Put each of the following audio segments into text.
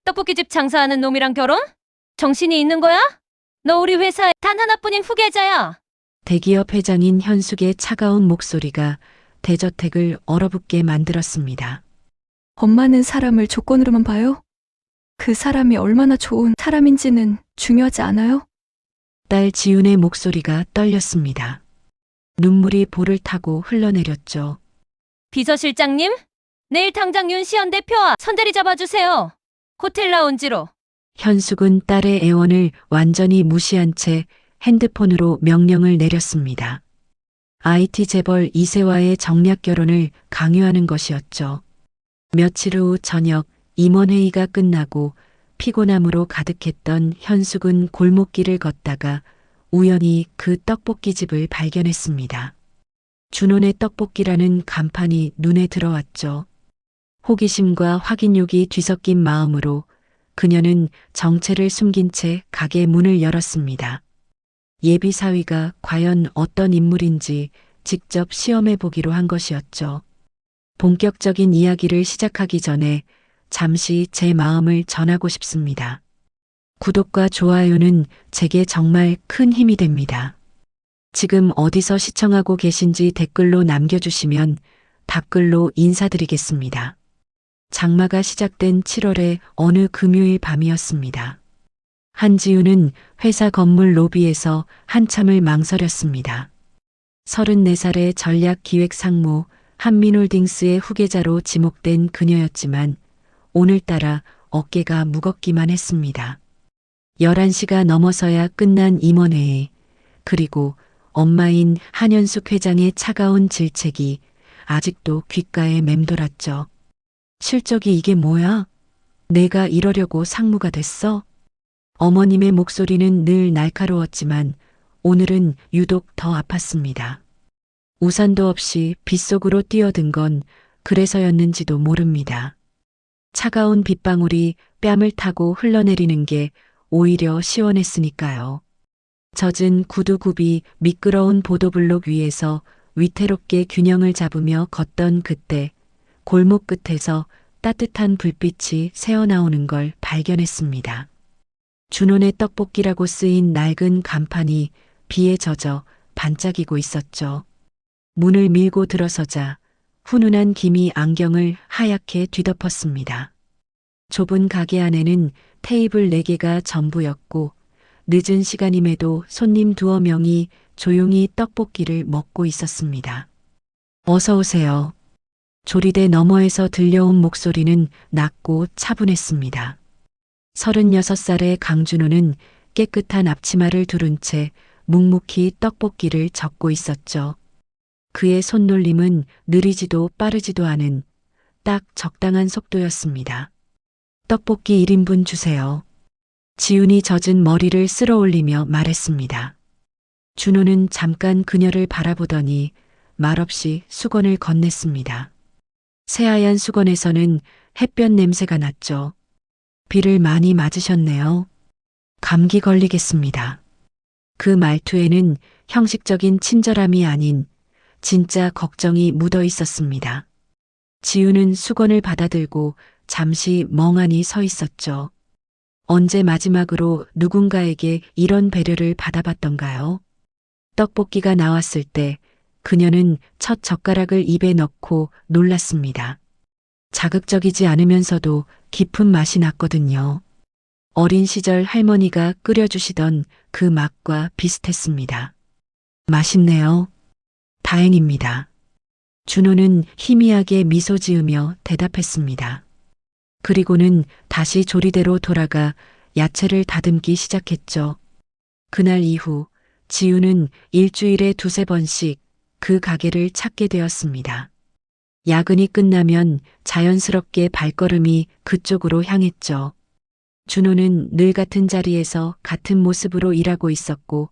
떡볶이집 장사하는 놈이랑 결혼? 정신이 있는 거야? 너 우리 회사의 단 하나뿐인 후계자야. 대기업 회장인 현숙의 차가운 목소리가 대저택을 얼어붙게 만들었습니다. 엄마는 사람을 조건으로만 봐요? 그 사람이 얼마나 좋은 사람인지는 중요하지 않아요? 딸 지윤의 목소리가 떨렸습니다. 눈물이 볼을 타고 흘러내렸죠. 비서실장님, 내일 당장 윤시현 대표와 선대리 잡아주세요. 호텔 라운지로. 현숙은 딸의 애원을 완전히 무시한 채 핸드폰으로 명령을 내렸습니다. IT 재벌 이세와의 정략 결혼을 강요하는 것이었죠. 며칠 후 저녁 임원회의가 끝나고 피곤함으로 가득했던 현숙은 골목길을 걷다가 우연히 그 떡볶이집을 발견했습니다. 준혼의 떡볶이라는 간판이 눈에 들어왔죠. 호기심과 확인욕이 뒤섞인 마음으로 그녀는 정체를 숨긴 채 가게 문을 열었습니다. 예비 사위가 과연 어떤 인물인지 직접 시험해 보기로 한 것이었죠. 본격적인 이야기를 시작하기 전에 잠시 제 마음을 전하고 싶습니다. 구독과 좋아요는 제게 정말 큰 힘이 됩니다. 지금 어디서 시청하고 계신지 댓글로 남겨주시면 답글로 인사드리겠습니다. 장마가 시작된 7월의 어느 금요일 밤이었습니다. 한지우는 회사 건물 로비에서 한참을 망설였습니다. 34살의 전략기획상무 한민홀딩스의 후계자로 지목된 그녀였지만 오늘따라 어깨가 무겁기만 했습니다. 11시가 넘어서야 끝난 임원회의, 그리고 엄마인 한현숙 회장의 차가운 질책이 아직도 귓가에 맴돌았죠. 실적이 이게 뭐야? 내가 이러려고 상무가 됐어? 어머님의 목소리는 늘 날카로웠지만 오늘은 유독 더 아팠습니다. 우산도 없이 빗속으로 뛰어든 건 그래서였는지도 모릅니다. 차가운 빗방울이 뺨을 타고 흘러내리는 게 오히려 시원했으니까요. 젖은 구두굽이 미끄러운 보도블록 위에서 위태롭게 균형을 잡으며 걷던 그때 골목 끝에서 따뜻한 불빛이 새어나오는 걸 발견했습니다. 준혼의 떡볶이라고 쓰인 낡은 간판이 비에 젖어 반짝이고 있었죠. 문을 밀고 들어서자 훈훈한 김이 안경을 하얗게 뒤덮었습니다. 좁은 가게 안에는 테이블 4개가 전부였고 늦은 시간임에도 손님 2명이 조용히 떡볶이를 먹고 있었습니다. 어서 오세요. 조리대 너머에서 들려온 목소리는 낮고 차분했습니다. 36살의 강준호는 깨끗한 앞치마를 두른 채 묵묵히 떡볶이를 적고 있었죠. 그의 손놀림은 느리지도 빠르지도 않은 딱 적당한 속도였습니다. 떡볶이 1인분 주세요. 지훈이 젖은 머리를 쓸어 올리며 말했습니다. 준호는 잠깐 그녀를 바라보더니 말없이 수건을 건넸습니다. 새하얀 수건에서는 햇볕 냄새가 났죠. 비를 많이 맞으셨네요. 감기 걸리겠습니다. 그 말투에는 형식적인 친절함이 아닌 진짜 걱정이 묻어 있었습니다. 지우는 수건을 받아들고 잠시 멍하니 서 있었죠. 언제 마지막으로 누군가에게 이런 배려를 받아봤던가요? 떡볶이가 나왔을 때 그녀는 첫 젓가락을 입에 넣고 놀랐습니다. 자극적이지 않으면서도 깊은 맛이 났거든요. 어린 시절 할머니가 끓여주시던 그 맛과 비슷했습니다. 맛있네요. 다행입니다. 준호는 희미하게 미소 지으며 대답했습니다. 그리고는 다시 조리대로 돌아가 야채를 다듬기 시작했죠. 그날 이후 지우는 일주일에 2~3번씩 그 가게를 찾게 되었습니다. 야근이 끝나면 자연스럽게 발걸음이 그쪽으로 향했죠. 준호는 늘 같은 자리에서 같은 모습으로 일하고 있었고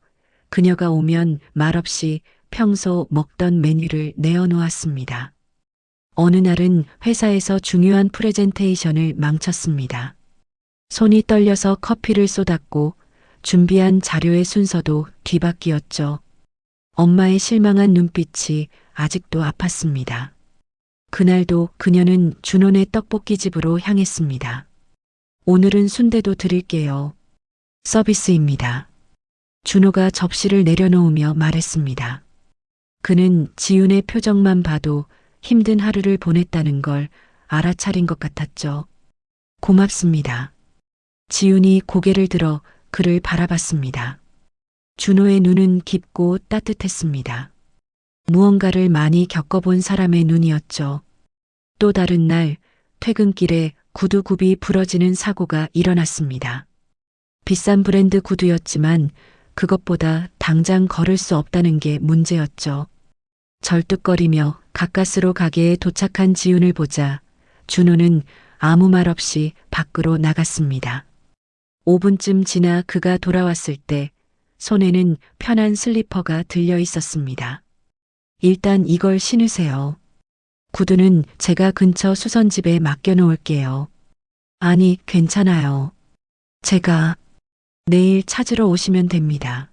그녀가 오면 말없이 평소 먹던 메뉴를 내어놓았습니다. 어느 날은 회사에서 중요한 프레젠테이션을 망쳤습니다. 손이 떨려서 커피를 쏟았고 준비한 자료의 순서도 뒤바뀌었죠. 엄마의 실망한 눈빛이 아직도 아팠습니다. 그날도 그녀는 준혼의 떡볶이 집으로 향했습니다. 오늘은 순대도 드릴게요. 서비스입니다. 준호가 접시를 내려놓으며 말했습니다. 그는 지윤의 표정만 봐도 힘든 하루를 보냈다는 걸 알아차린 것 같았죠. 고맙습니다. 지윤이 고개를 들어 그를 바라봤습니다. 준호의 눈은 깊고 따뜻했습니다. 무언가를 많이 겪어본 사람의 눈이었죠. 또 다른 날 퇴근길에 구두 굽이 부러지는 사고가 일어났습니다. 비싼 브랜드 구두였지만 그것보다 당장 걸을 수 없다는 게 문제였죠. 절뚝거리며 가까스로 가게에 도착한 지윤을 보자 준호는 아무 말 없이 밖으로 나갔습니다. 5분쯤 지나 그가 돌아왔을 때 손에는 편한 슬리퍼가 들려 있었습니다. 일단 이걸 신으세요. 구두는 제가 근처 수선집에 맡겨놓을게요. 아니, 괜찮아요. 제가 내일 찾으러 오시면 됩니다.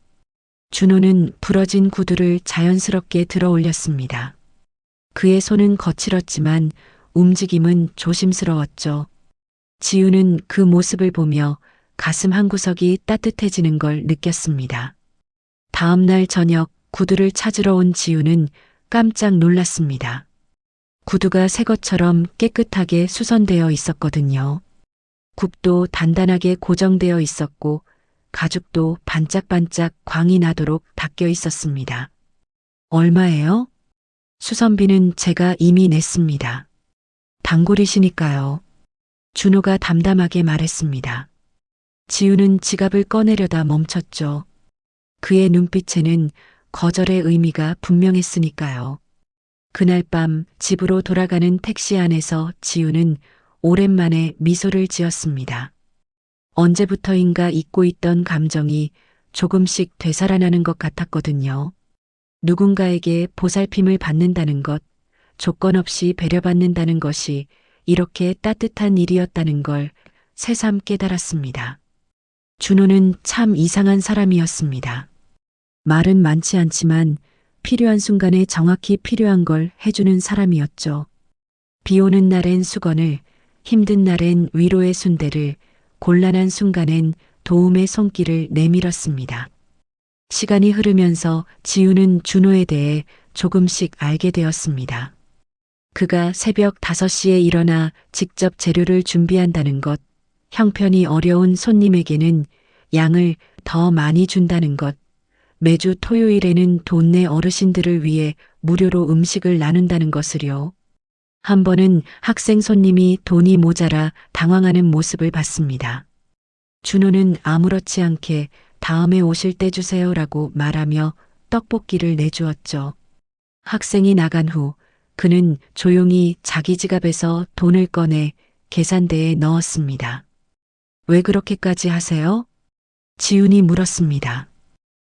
준호는 부러진 구두를 자연스럽게 들어 올렸습니다. 그의 손은 거칠었지만 움직임은 조심스러웠죠. 지우는 그 모습을 보며 가슴 한구석이 따뜻해지는 걸 느꼈습니다. 다음 날 저녁 구두를 찾으러 온 지우는 깜짝 놀랐습니다. 구두가 새 것처럼 깨끗하게 수선되어 있었거든요. 굽도 단단하게 고정되어 있었고 가죽도 반짝반짝 광이 나도록 닦여 있었습니다. 얼마예요? 수선비는 제가 이미 냈습니다. 단골이시니까요. 준호가 담담하게 말했습니다. 지우는 지갑을 꺼내려다 멈췄죠. 그의 눈빛에는 거절의 의미가 분명했으니까요. 그날 밤 집으로 돌아가는 택시 안에서 지우는 오랜만에 미소를 지었습니다. 언제부터인가 잊고 있던 감정이 조금씩 되살아나는 것 같았거든요. 누군가에게 보살핌을 받는다는 것, 조건 없이 배려받는다는 것이 이렇게 따뜻한 일이었다는 걸 새삼 깨달았습니다. 준호는 참 이상한 사람이었습니다. 말은 많지 않지만 필요한 순간에 정확히 필요한 걸 해주는 사람이었죠. 비 오는 날엔 수건을, 힘든 날엔 위로의 순대를, 곤란한 순간엔 도움의 손길을 내밀었습니다. 시간이 흐르면서 지우는 준호에 대해 조금씩 알게 되었습니다. 그가 새벽 5시에 일어나 직접 재료를 준비한다는 것, 형편이 어려운 손님에게는 양을 더 많이 준다는 것, 매주 토요일에는 동네 어르신들을 위해 무료로 음식을 나눈다는 것을요. 한 번은 학생 손님이 돈이 모자라 당황하는 모습을 봤습니다. 준호는 아무렇지 않게 다음에 오실 때 주세요라고 말하며 떡볶이를 내주었죠. 학생이 나간 후 그는 조용히 자기 지갑에서 돈을 꺼내 계산대에 넣었습니다. 왜 그렇게까지 하세요? 지훈이 물었습니다.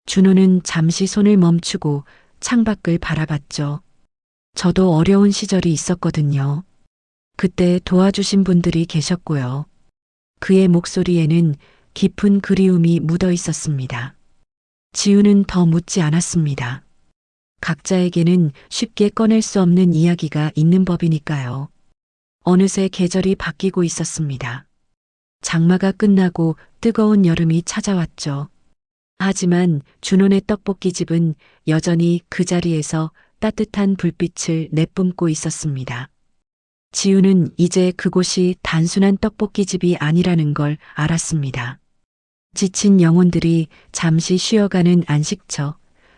준호는 잠시 손을 멈추고 창밖을 바라봤죠. 저도 어려운 시절이 있었거든요. 그때 도와주신 분들이 계셨고요. 그의 목소리에는 깊은 그리움이 묻어 있었습니다. 지우는 더 묻지 않았습니다. 각자에게는 쉽게 꺼낼 수 없는 이야기가 있는 법이니까요. 어느새 계절이 바뀌고 있었습니다. 장마가 끝나고 뜨거운 여름이 찾아왔죠. 하지만 준호네 떡볶이집은 여전히 그 자리에서 따뜻한 불빛을 내뿜고 있었습니다. 지우는 이제 그곳이 단순한 떡볶이집이 아니라는 걸 알았습니다. 지친 영혼들이 잠시 쉬어가는 안식처,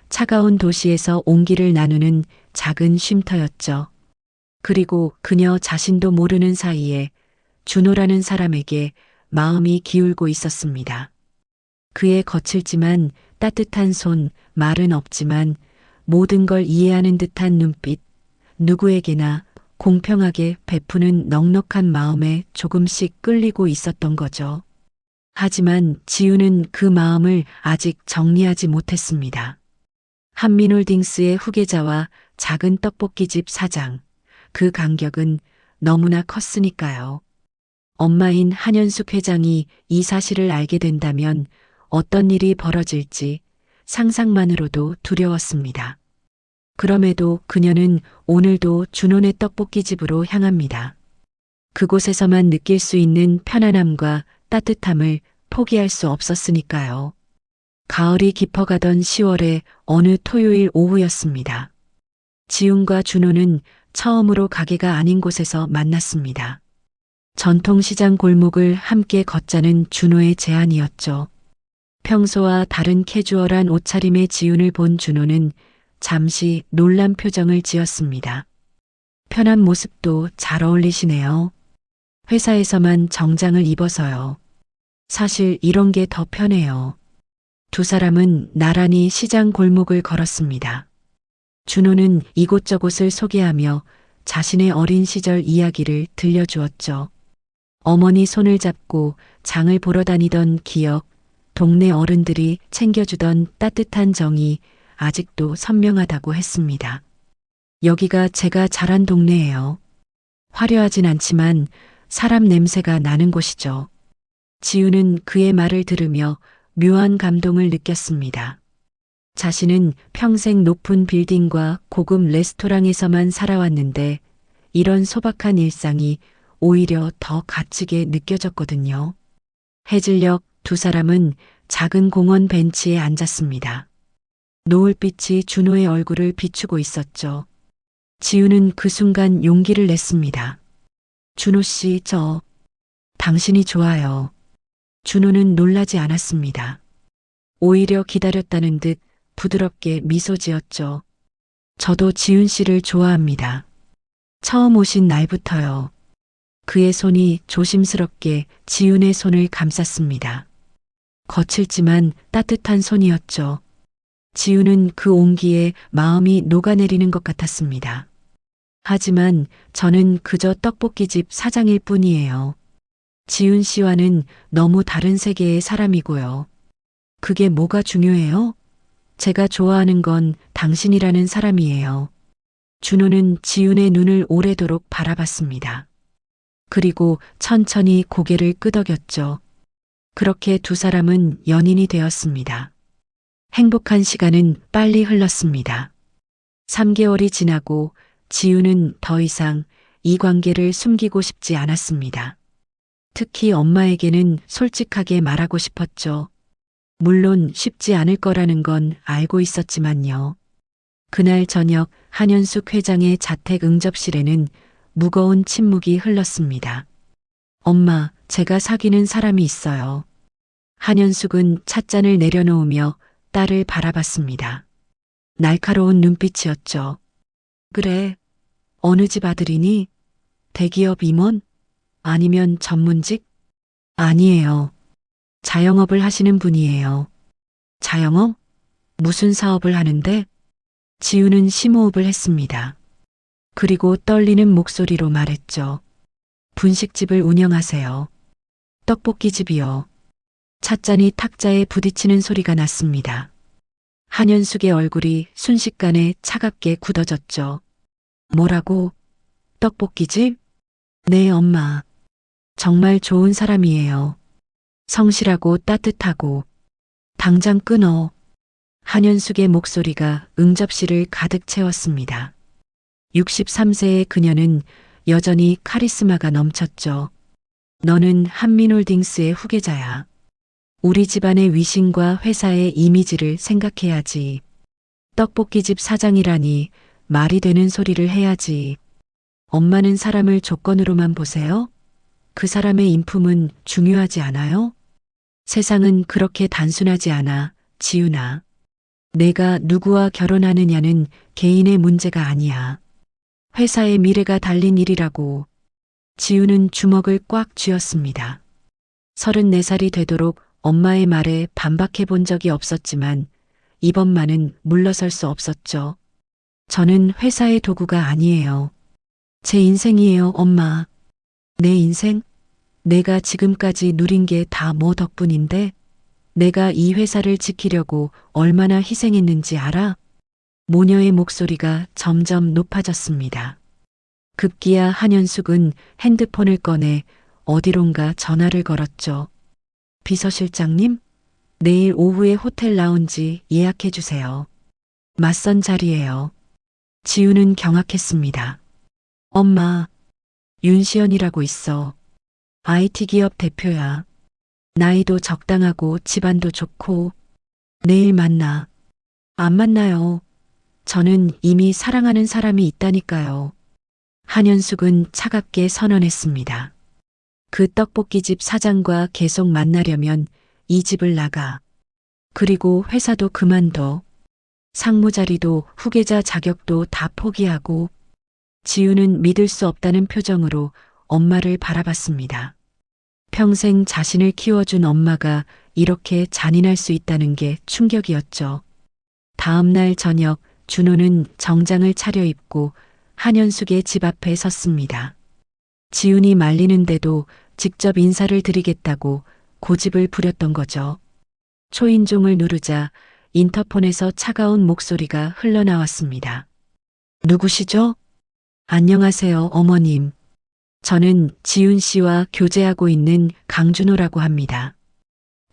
차가운 도시에서 온기를 나누는 작은 쉼터였죠. 그리고 그녀 자신도 모르는 사이에 준호라는 사람에게 마음이 기울고 있었습니다. 그의 거칠지만 따뜻한 손, 말은 없지만 모든 걸 이해하는 듯한 눈빛, 누구에게나 공평하게 베푸는 넉넉한 마음에 조금씩 끌리고 있었던 거죠. 하지만 지우는 그 마음을 아직 정리하지 못했습니다. 한민홀딩스의 후계자와 작은 떡볶이집 사장, 그 간격은 너무나 컸으니까요. 엄마인 한현숙 회장이 이 사실을 알게 된다면 어떤 일이 벌어질지 상상만으로도 두려웠습니다. 그럼에도 그녀는 오늘도 준호네 떡볶이집으로 향합니다. 그곳에서만 느낄 수 있는 편안함과 따뜻함을 포기할 수 없었으니까요. 가을이 깊어가던 10월의 어느 토요일 오후였습니다. 지훈과 준호는 처음으로 가게가 아닌 곳에서 만났습니다. 전통시장 골목을 함께 걷자는 준호의 제안이었죠. 평소와 다른 캐주얼한 옷차림의 지훈을 본 준호는 잠시 놀란 표정을 지었습니다. 편한 모습도 잘 어울리시네요. 회사에서만 정장을 입어서요. 사실 이런 게 더 편해요. 두 사람은 나란히 시장 골목을 걸었습니다. 준호는 이곳저곳을 소개하며 자신의 어린 시절 이야기를 들려주었죠. 어머니 손을 잡고 장을 보러 다니던 기억, 동네 어른들이 챙겨주던 따뜻한 정이 아직도 선명하다고 했습니다. 여기가 제가 자란 동네예요. 화려하진 않지만 사람 냄새가 나는 곳이죠. 지우는 그의 말을 들으며 묘한 감동을 느꼈습니다. 자신은 평생 높은 빌딩과 고급 레스토랑에서만 살아왔는데 이런 소박한 일상이 오히려 더 갇히게 느껴졌거든요. 해질녘 두 사람은 작은 공원 벤치에 앉았습니다. 노을빛이 준호의 얼굴을 비추고 있었죠. 지우는 그 순간 용기를 냈습니다. 준호 씨, 당신이 좋아요. 준호는 놀라지 않았습니다. 오히려 기다렸다는 듯 부드럽게 미소 지었죠. 저도 지훈 씨를 좋아합니다. 처음 오신 날부터요. 그의 손이 조심스럽게 지훈의 손을 감쌌습니다. 거칠지만 따뜻한 손이었죠. 지훈은 그 온기에 마음이 녹아내리는 것 같았습니다. 하지만 저는 그저 떡볶이집 사장일 뿐이에요. 지훈 씨와는 너무 다른 세계의 사람이고요. 그게 뭐가 중요해요? 제가 좋아하는 건 당신이라는 사람이에요. 준호는 지훈의 눈을 오래도록 바라봤습니다. 그리고 천천히 고개를 끄덕였죠. 그렇게 두 사람은 연인이 되었습니다. 행복한 시간은 빨리 흘렀습니다. 3개월이 지나고 지훈은 더 이상 이 관계를 숨기고 싶지 않았습니다. 특히 엄마에게는 솔직하게 말하고 싶었죠. 물론 쉽지 않을 거라는 건 알고 있었지만요. 그날 저녁 한현숙 회장의 자택 응접실에는 무거운 침묵이 흘렀습니다. 엄마, 제가 사귀는 사람이 있어요. 한현숙은 찻잔을 내려놓으며 딸을 바라봤습니다. 날카로운 눈빛이었죠. 그래, 어느 집 아들이니? 대기업 임원? 아니면 전문직? 아니에요. 자영업을 하시는 분이에요. 자영업? 무슨 사업을 하는데? 지우는 심호흡을 했습니다. 그리고 떨리는 목소리로 말했죠. 분식집을 운영하세요. 떡볶이집이요. 찻잔이 탁자에 부딪히는 소리가 났습니다. 한현숙의 얼굴이 순식간에 차갑게 굳어졌죠. 뭐라고? 떡볶이집? 네, 엄마. 정말 좋은 사람이에요. 성실하고 따뜻하고. 당장 끊어. 한현숙의 목소리가 응접실을 가득 채웠습니다. 63세의 그녀는 여전히 카리스마가 넘쳤죠. 너는 한민홀딩스의 후계자야. 우리 집안의 위신과 회사의 이미지를 생각해야지. 떡볶이집 사장이라니 말이 되는 소리를 해야지. 엄마는 사람을 조건으로만 보세요? 그 사람의 인품은 중요하지 않아요? 세상은 그렇게 단순하지 않아, 지훈아. 내가 누구와 결혼하느냐는 개인의 문제가 아니야. 회사의 미래가 달린 일이라고. 지훈은 주먹을 꽉 쥐었습니다. 34살이 되도록 엄마의 말에 반박해 본 적이 없었지만 이번만은 물러설 수 없었죠. 저는 회사의 도구가 아니에요. 제 인생이에요, 엄마. 내 인생? 내가 지금까지 누린 게 다 뭐 덕분인데? 내가 이 회사를 지키려고 얼마나 희생했는지 알아? 모녀의 목소리가 점점 높아졌습니다. 급기야 한현숙은 핸드폰을 꺼내 어디론가 전화를 걸었죠. 비서실장님? 내일 오후에 호텔 라운지 예약해 주세요. 맞선 자리예요. 지우는 경악했습니다. 엄마, 윤시연이라고 있어. IT 기업 대표야. 나이도 적당하고 집안도 좋고. 내일 만나. 안 만나요. 저는 이미 사랑하는 사람이 있다니까요. 한현숙은 차갑게 선언했습니다. 그 떡볶이집 사장과 계속 만나려면 이 집을 나가. 그리고 회사도 그만둬. 상무 자리도 후계자 자격도 다 포기하고. 지우는 믿을 수 없다는 표정으로 엄마를 바라봤습니다. 평생 자신을 키워준 엄마가 이렇게 잔인할 수 있다는 게 충격이었죠. 다음 날 저녁 준호는 정장을 차려입고 한현숙의 집 앞에 섰습니다. 지훈이 말리는데도 직접 인사를 드리겠다고 고집을 부렸던 거죠. 초인종을 누르자 인터폰에서 차가운 목소리가 흘러나왔습니다. 누구시죠? 안녕하세요, 어머님. 저는 지훈 씨와 교제하고 있는 강준호라고 합니다.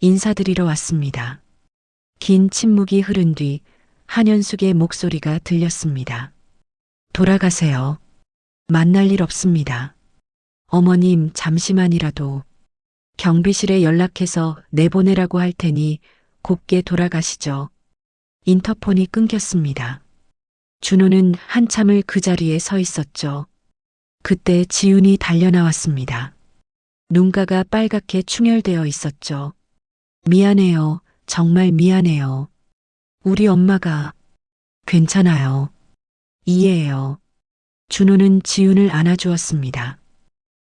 인사드리러 왔습니다. 긴 침묵이 흐른 뒤 한현숙의 목소리가 들렸습니다. 돌아가세요. 만날 일 없습니다. 어머님, 잠시만이라도. 경비실에 연락해서 내보내라고 할 테니 곱게 돌아가시죠. 인터폰이 끊겼습니다. 준호는 한참을 그 자리에 서 있었죠. 그때 지훈이 달려나왔습니다. 눈가가 빨갛게 충혈되어 있었죠. 미안해요. 정말 미안해요. 우리 엄마가. 괜찮아요. 이해해요. 준호는 지훈을 안아주었습니다.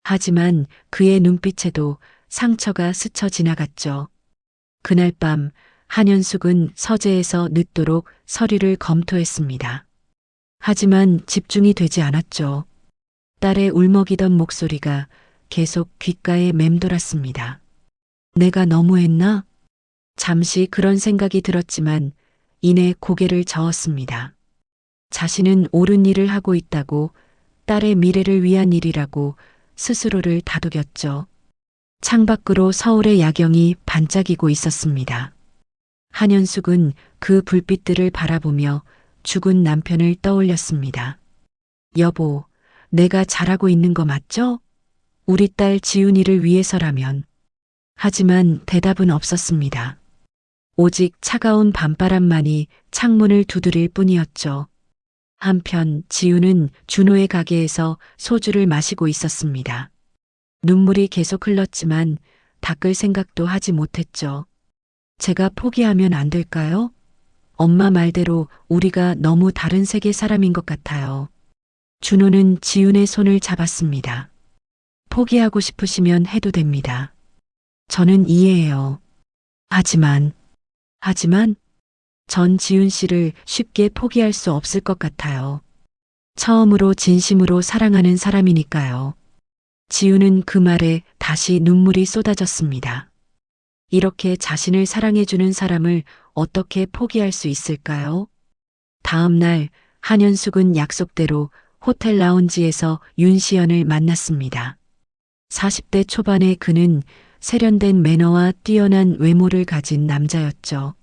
하지만 그의 눈빛에도 상처가 스쳐 지나갔죠. 그날 밤 한현숙은 서재에서 늦도록 서류를 검토했습니다. 하지만 집중이 되지 않았죠. 딸의 울먹이던 목소리가 계속 귓가에 맴돌았습니다. 내가 너무했나? 잠시 그런 생각이 들었지만 이내 고개를 저었습니다. 자신은 옳은 일을 하고 있다고, 딸의 미래를 위한 일이라고 스스로를 다독였죠. 창밖으로 서울의 야경이 반짝이고 있었습니다. 한현숙은 그 불빛들을 바라보며 죽은 남편을 떠올렸습니다. 여보, 내가 잘하고 있는 거 맞죠? 우리 딸 지훈이를 위해서라면. 하지만 대답은 없었습니다. 오직 차가운 밤바람만이 창문을 두드릴 뿐이었죠. 한편 지훈은 준호의 가게에서 소주를 마시고 있었습니다. 눈물이 계속 흘렀지만 닦을 생각도 하지 못했죠. 제가 포기하면 안 될까요? 엄마 말대로 우리가 너무 다른 세계 사람인 것 같아요. 준호는 지훈의 손을 잡았습니다. 포기하고 싶으시면 해도 됩니다. 저는 이해해요. 하지만 전 지훈 씨를 쉽게 포기할 수 없을 것 같아요. 처음으로 진심으로 사랑하는 사람이니까요. 지훈은 그 말에 다시 눈물이 쏟아졌습니다. 이렇게 자신을 사랑해주는 사람을 어떻게 포기할 수 있을까요? 다음 날 한현숙은 약속대로 호텔 라운지에서 윤시연을 만났습니다. 40대 초반의 그는 세련된 매너와 뛰어난 외모를 가진 남자였죠.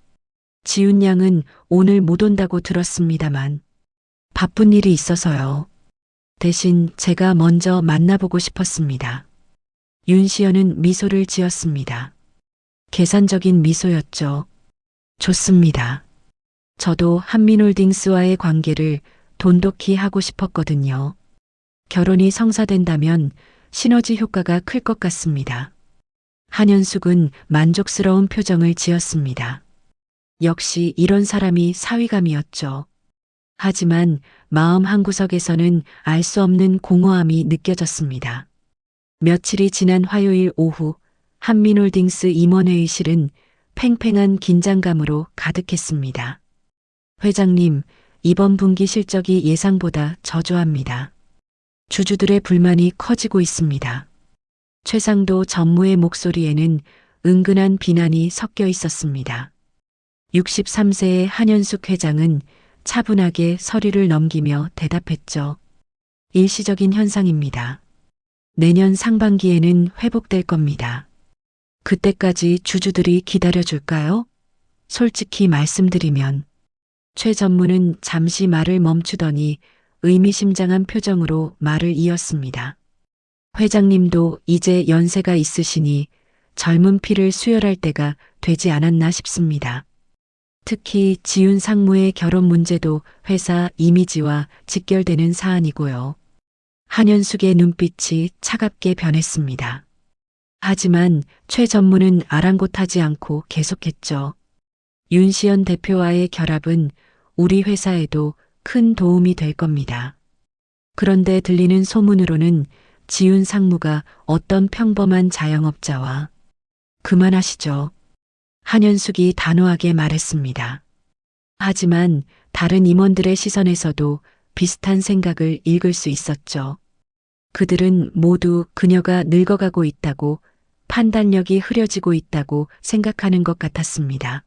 지훈 양은 오늘 못 온다고 들었습니다만 바쁜 일이 있어서요. 대신 제가 먼저 만나보고 싶었습니다. 윤시연은 미소를 지었습니다. 계산적인 미소였죠. 좋습니다. 저도 한민홀딩스와의 관계를 돈독히 하고 싶었거든요. 결혼이 성사된다면 시너지 효과가 클 것 같습니다. 한현숙은 만족스러운 표정을 지었습니다. 역시 이런 사람이 사위감이었죠. 하지만 마음 한구석에서는 알 수 없는 공허함이 느껴졌습니다. 며칠이 지난 화요일 오후 한민홀딩스 임원회의실은 팽팽한 긴장감으로 가득했습니다. 회장님, 이번 분기 실적이 예상보다 저조합니다. 주주들의 불만이 커지고 있습니다. 최상도 전무의 목소리에는 은근한 비난이 섞여 있었습니다. 63세의 한현숙 회장은 차분하게 서류를 넘기며 대답했죠. 일시적인 현상입니다. 내년 상반기에는 회복될 겁니다. 그때까지 주주들이 기다려줄까요? 솔직히 말씀드리면. 최 전무는 잠시 말을 멈추더니 의미심장한 표정으로 말을 이었습니다. 회장님도 이제 연세가 있으시니 젊은 피를 수혈할 때가 되지 않았나 싶습니다. 특히 지윤 상무의 결혼 문제도 회사 이미지와 직결되는 사안이고요. 한현숙의 눈빛이 차갑게 변했습니다. 하지만 최 전무는 아랑곳하지 않고 계속했죠. 윤시연 대표와의 결합은 우리 회사에도 큰 도움이 될 겁니다. 그런데 들리는 소문으로는 지윤 상무가 어떤 평범한 자영업자와 그만하시죠. 한현숙이 단호하게 말했습니다. 하지만 다른 임원들의 시선에서도 비슷한 생각을 읽을 수 있었죠. 그들은 모두 그녀가 늙어가고 있다고, 판단력이 흐려지고 있다고 생각하는 것 같았습니다.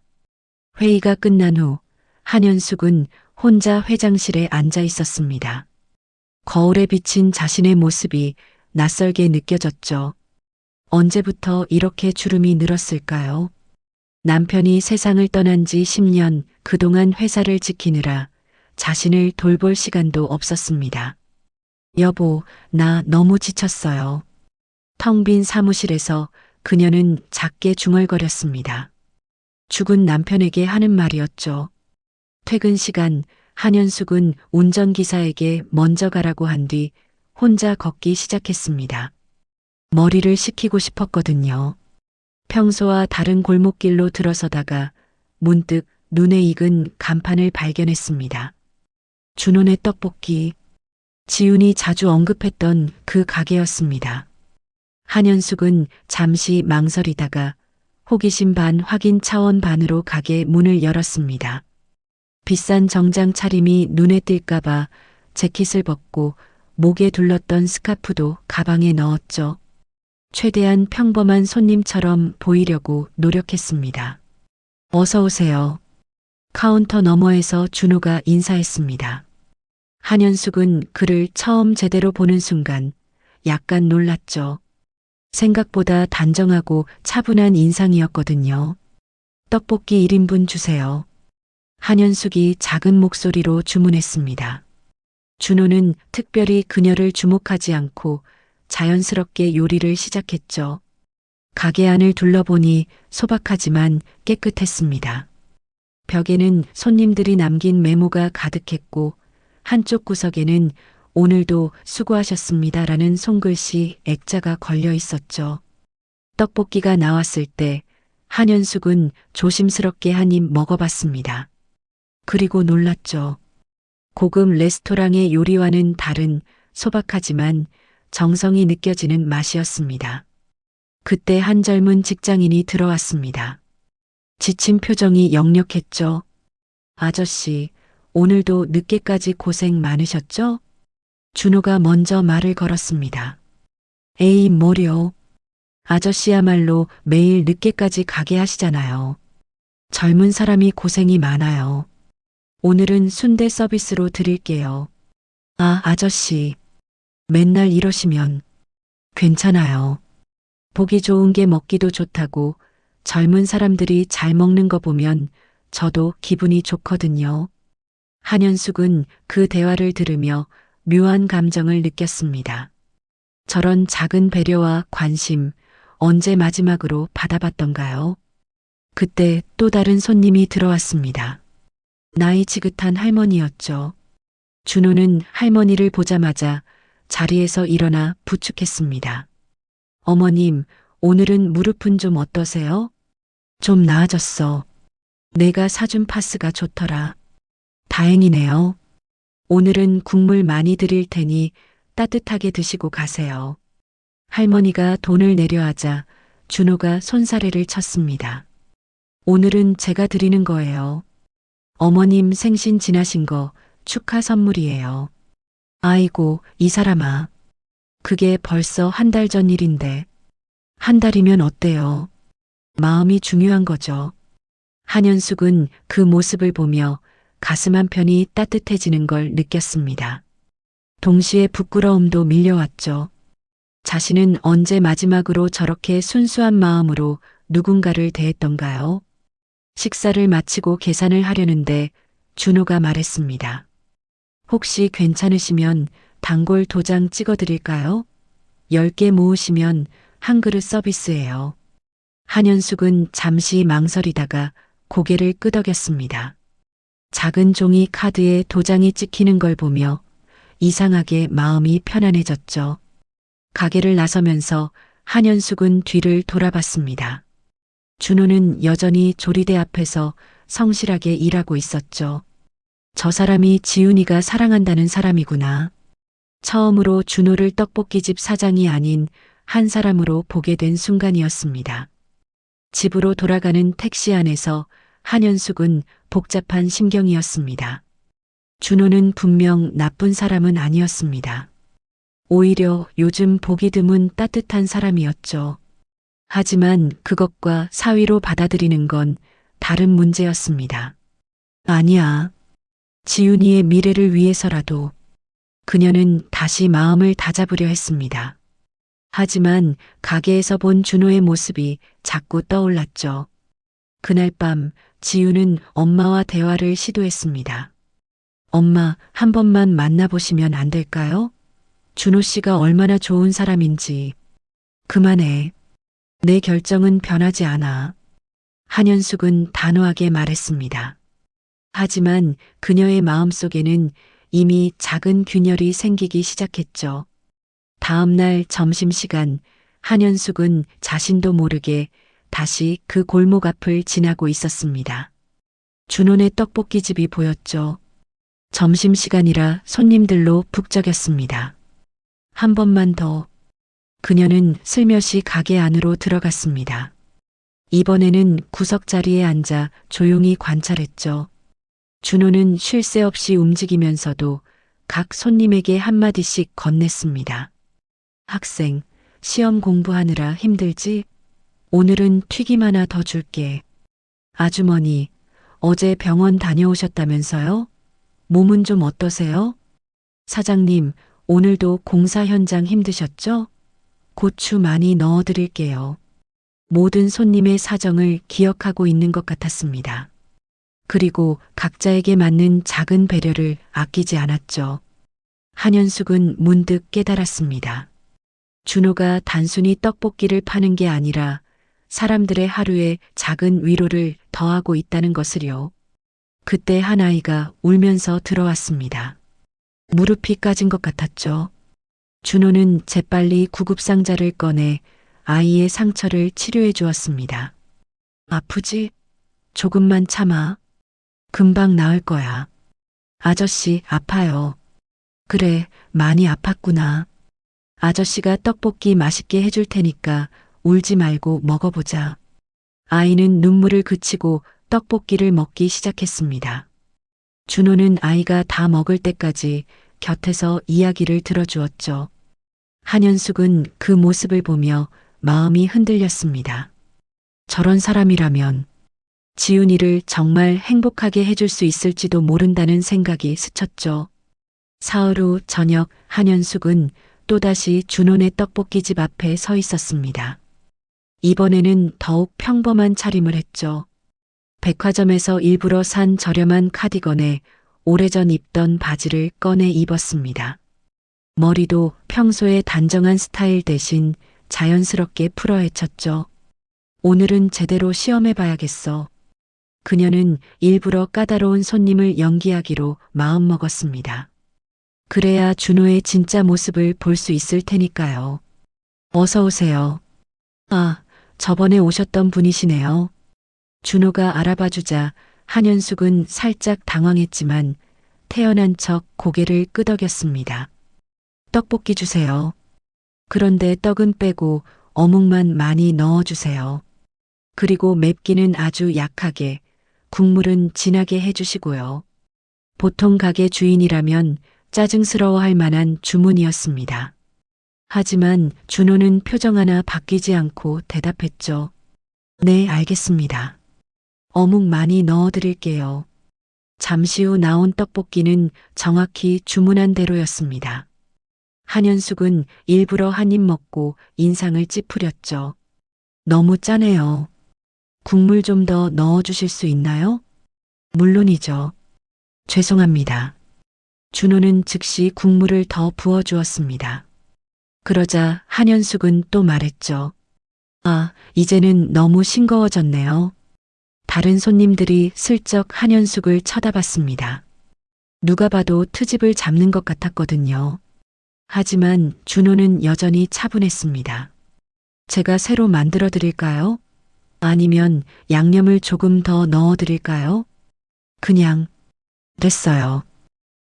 회의가 끝난 후 한현숙은 혼자 회장실에 앉아 있었습니다. 거울에 비친 자신의 모습이 낯설게 느껴졌죠. 언제부터 이렇게 주름이 늘었을까요? 남편이 세상을 떠난 지 10년, 그동안 회사를 지키느라 자신을 돌볼 시간도 없었습니다. 여보, 나 너무 지쳤어요. 텅 빈 사무실에서 그녀는 작게 중얼거렸습니다. 죽은 남편에게 하는 말이었죠. 퇴근 시간 한현숙은 운전기사에게 먼저 가라고 한 뒤 혼자 걷기 시작했습니다. 머리를 식히고 싶었거든요. 평소와 다른 골목길로 들어서다가 문득 눈에 익은 간판을 발견했습니다. 준혼의 떡볶이. 지훈이 자주 언급했던 그 가게였습니다. 한현숙은 잠시 망설이다가 호기심 반 확인 차원 반으로 가게 문을 열었습니다. 비싼 정장 차림이 눈에 띌까봐 재킷을 벗고 목에 둘렀던 스카프도 가방에 넣었죠. 최대한 평범한 손님처럼 보이려고 노력했습니다. 어서 오세요. 카운터 너머에서 준호가 인사했습니다. 한현숙은 그를 처음 제대로 보는 순간 약간 놀랐죠. 생각보다 단정하고 차분한 인상이었거든요. 떡볶이 1인분 주세요. 한현숙이 작은 목소리로 주문했습니다. 준호는 특별히 그녀를 주목하지 않고 자연스럽게 요리를 시작했죠. 가게 안을 둘러보니 소박하지만 깨끗했습니다. 벽에는 손님들이 남긴 메모가 가득했고 한쪽 구석에는 오늘도 수고하셨습니다라는 손글씨 액자가 걸려 있었죠. 떡볶이가 나왔을 때 한현숙은 조심스럽게 한 입 먹어봤습니다. 그리고 놀랐죠. 고급 레스토랑의 요리와는 다른 소박하지만 정성이 느껴지는 맛이었습니다. 그때 한 젊은 직장인이 들어왔습니다. 지친 표정이 역력했죠. 아저씨, 오늘도 늦게까지 고생 많으셨죠? 준호가 먼저 말을 걸었습니다. 에이, 뭐려. 아저씨야말로 매일 늦게까지 가게 하시잖아요. 젊은 사람이 고생이 많아요. 오늘은 순대 서비스로 드릴게요. 아, 아저씨. 맨날 이러시면 괜찮아요. 보기 좋은 게 먹기도 좋다고 젊은 사람들이 잘 먹는 거 보면 저도 기분이 좋거든요. 한현숙은 그 대화를 들으며 묘한 감정을 느꼈습니다. 저런 작은 배려와 관심 언제 마지막으로 받아봤던가요? 그때 또 다른 손님이 들어왔습니다. 나이 지긋한 할머니였죠. 준호는 할머니를 보자마자 자리에서 일어나 부축했습니다. 어머님, 오늘은 무릎은 좀 어떠세요? 좀 나아졌어. 내가 사준 파스가 좋더라. 다행이네요. 오늘은 국물 많이 드릴 테니 따뜻하게 드시고 가세요. 할머니가 돈을 내려 하자 준호가 손사래를 쳤습니다. 오늘은 제가 드리는 거예요. 어머님 생신 지나신 거 축하 선물이에요. 아이고, 이 사람아. 그게 벌써 한 달 전 일인데. 한 달이면 어때요? 마음이 중요한 거죠. 한현숙은 그 모습을 보며 가슴 한편이 따뜻해지는 걸 느꼈습니다. 동시에 부끄러움도 밀려왔죠. 자신은 언제 마지막으로 저렇게 순수한 마음으로 누군가를 대했던가요? 식사를 마치고 계산을 하려는데 준호가 말했습니다. 혹시 괜찮으시면 단골 도장 찍어드릴까요? 10개 모으시면 한 그릇 서비스예요. 한현숙은 잠시 망설이다가 고개를 끄덕였습니다. 작은 종이 카드에 도장이 찍히는 걸 보며 이상하게 마음이 편안해졌죠. 가게를 나서면서 한현숙은 뒤를 돌아봤습니다. 준호는 여전히 조리대 앞에서 성실하게 일하고 있었죠. 저 사람이 지훈이가 사랑한다는 사람이구나. 처음으로 준호를 떡볶이집 사장이 아닌 한 사람으로 보게 된 순간이었습니다. 집으로 돌아가는 택시 안에서 한현숙은 복잡한 심경이었습니다. 준호는 분명 나쁜 사람은 아니었습니다. 오히려 요즘 보기 드문 따뜻한 사람이었죠. 하지만 그것과 사위로 받아들이는 건 다른 문제였습니다. 아니야. 지훈이의 미래를 위해서라도 그녀는 다시 마음을 다잡으려 했습니다. 하지만 가게에서 본 준호의 모습이 자꾸 떠올랐죠. 그날 밤 지훈은 엄마와 대화를 시도했습니다. 엄마, 한 번만 만나보시면 안 될까요? 준호 씨가 얼마나 좋은 사람인지. 그만해. 내 결정은 변하지 않아. 한현숙은 단호하게 말했습니다. 하지만 그녀의 마음속에는 이미 작은 균열이 생기기 시작했죠. 다음 날 점심시간 한현숙은 자신도 모르게 다시 그 골목 앞을 지나고 있었습니다. 준호네 떡볶이집이 보였죠. 점심시간이라 손님들로 북적였습니다. 한 번만 더. 그녀는 슬며시 가게 안으로 들어갔습니다. 이번에는 구석 자리에 앉아 조용히 관찰했죠. 준호는 쉴 새 없이 움직이면서도 각 손님에게 한마디씩 건넸습니다. 학생, 시험 공부하느라 힘들지? 오늘은 튀김 하나 더 줄게. 아주머니, 어제 병원 다녀오셨다면서요? 몸은 좀 어떠세요? 사장님, 오늘도 공사 현장 힘드셨죠? 고추 많이 넣어드릴게요. 모든 손님의 사정을 기억하고 있는 것 같았습니다. 그리고 각자에게 맞는 작은 배려를 아끼지 않았죠. 한현숙은 문득 깨달았습니다. 준호가 단순히 떡볶이를 파는 게 아니라 사람들의 하루에 작은 위로를 더하고 있다는 것을요. 그때 한 아이가 울면서 들어왔습니다. 무릎이 까진 것 같았죠. 준호는 재빨리 구급상자를 꺼내 아이의 상처를 치료해 주었습니다. 아프지? 조금만 참아. 금방 나을 거야. 아저씨, 아파요. 그래, 많이 아팠구나. 아저씨가 떡볶이 맛있게 해줄 테니까 울지 말고 먹어보자. 아이는 눈물을 그치고 떡볶이를 먹기 시작했습니다. 준호는 아이가 다 먹을 때까지 곁에서 이야기를 들어주었죠. 한현숙은 그 모습을 보며 마음이 흔들렸습니다. 저런 사람이라면 지훈이를 정말 행복하게 해줄 수 있을지도 모른다는 생각이 스쳤죠. 사흘 후 저녁 한현숙은 또다시 준호네 떡볶이집 앞에 서 있었습니다. 이번에는 더욱 평범한 차림을 했죠. 백화점에서 일부러 산 저렴한 카디건에 오래전 입던 바지를 꺼내 입었습니다. 머리도 평소의 단정한 스타일 대신 자연스럽게 풀어헤쳤죠. 오늘은 제대로 시험해봐야겠어. 그녀는 일부러 까다로운 손님을 연기하기로 마음먹었습니다. 그래야 준호의 진짜 모습을 볼 수 있을 테니까요. 어서 오세요. 아, 저번에 오셨던 분이시네요. 준호가 알아봐주자 한현숙은 살짝 당황했지만 태연한 척 고개를 끄덕였습니다. 떡볶이 주세요. 그런데 떡은 빼고 어묵만 많이 넣어주세요. 그리고 맵기는 아주 약하게, 국물은 진하게 해주시고요. 보통 가게 주인이라면 짜증스러워할 만한 주문이었습니다. 하지만 준호는 표정 하나 바뀌지 않고 대답했죠. 네, 알겠습니다. 어묵 많이 넣어드릴게요. 잠시 후 나온 떡볶이는 정확히 주문한 대로였습니다. 한현숙은 일부러 한 입 먹고 인상을 찌푸렸죠. 너무 짜네요. 국물 좀 더 넣어주실 수 있나요? 물론이죠. 죄송합니다. 준호는 즉시 국물을 더 부어주었습니다. 그러자 한현숙은 또 말했죠. 아, 이제는 너무 싱거워졌네요. 다른 손님들이 슬쩍 한현숙을 쳐다봤습니다. 누가 봐도 트집을 잡는 것 같았거든요. 하지만 준호는 여전히 차분했습니다. 제가 새로 만들어 드릴까요? 아니면 양념을 조금 더 넣어 드릴까요? 그냥 됐어요.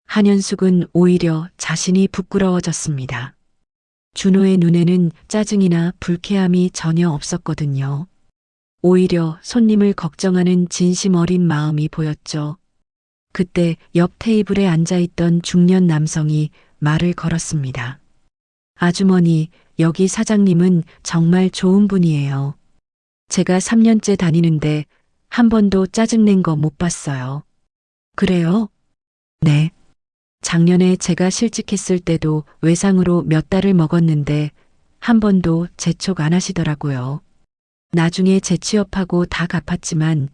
한현숙은 오히려 자신이 부끄러워졌습니다. 준호의 눈에는 짜증이나 불쾌함이 전혀 없었거든요. 오히려 손님을 걱정하는 진심 어린 마음이 보였죠. 그때 옆 테이블에 앉아있던 중년 남성이 말을 걸었습니다. 아주머니, 여기 사장님은 정말 좋은 분이에요. 제가 3년째 다니는데 한 번도 짜증낸 거 못 봤어요. 그래요? 네. 작년에 제가 실직했을 때도 외상으로 몇 달을 먹었는데 한 번도 재촉 안 하시더라고요. 나중에 재취업하고 다 갚았지만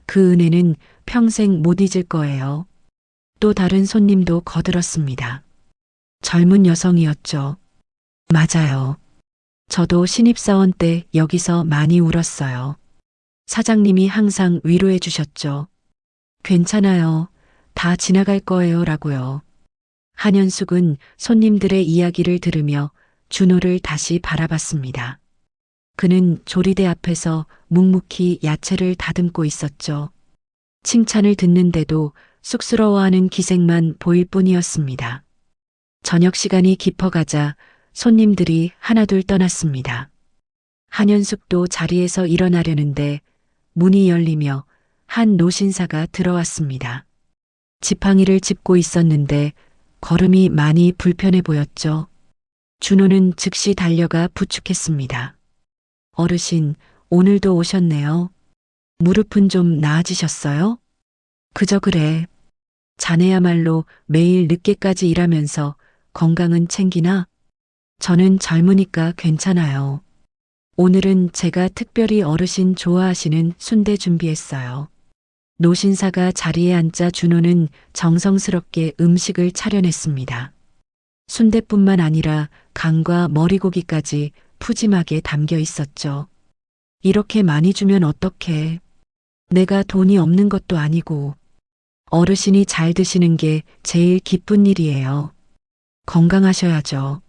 그 은혜는 평생 못 잊을 거예요. 또 다른 손님도 거들었습니다. 젊은 여성이었죠. 맞아요. 저도 신입사원 때 여기서 많이 울었어요. 사장님이 항상 위로해 주셨죠. 괜찮아요. 다 지나갈 거예요. 라고요. 한현숙은 손님들의 이야기를 들으며 준호를 다시 바라봤습니다. 그는 조리대 앞에서 묵묵히 야채를 다듬고 있었죠. 칭찬을 듣는데도 쑥스러워하는 기색만 보일 뿐이었습니다. 저녁 시간이 깊어가자 손님들이 하나둘 떠났습니다. 한현숙도 자리에서 일어나려는데 문이 열리며 한 노신사가 들어왔습니다. 지팡이를 짚고 있었는데 걸음이 많이 불편해 보였죠. 준호는 즉시 달려가 부축했습니다. 어르신, 오늘도 오셨네요. 무릎은 좀 나아지셨어요? 그저 그래. 자네야말로 매일 늦게까지 일하면서 건강은 챙기나? 저는 젊으니까 괜찮아요. 오늘은 제가 특별히 어르신 좋아하시는 순대 준비했어요. 노신사가 자리에 앉자 준호는 정성스럽게 음식을 차려냈습니다. 순대뿐만 아니라 간과 머리고기까지 푸짐하게 담겨 있었죠. 이렇게 많이 주면 어떡해. 내가 돈이 없는 것도 아니고 어르신이 잘 드시는 게 제일 기쁜 일이에요. 건강하셔야죠.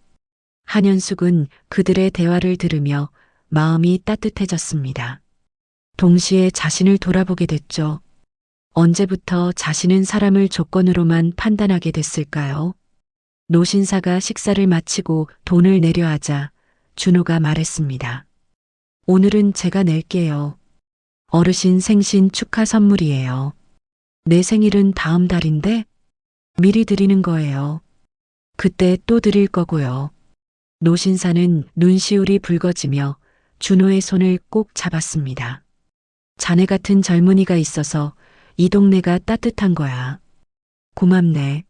한현숙은 그들의 대화를 들으며 마음이 따뜻해졌습니다. 동시에 자신을 돌아보게 됐죠. 언제부터 자신은 사람을 조건으로만 판단하게 됐을까요? 노신사가 식사를 마치고 돈을 내려 하자 준호가 말했습니다. 오늘은 제가 낼게요. 어르신 생신 축하 선물이에요. 내 생일은 다음 달인데 미리 드리는 거예요. 그때 또 드릴 거고요. 노신사는 눈시울이 붉어지며 준호의 손을 꼭 잡았습니다. 자네 같은 젊은이가 있어서 이 동네가 따뜻한 거야. 고맙네.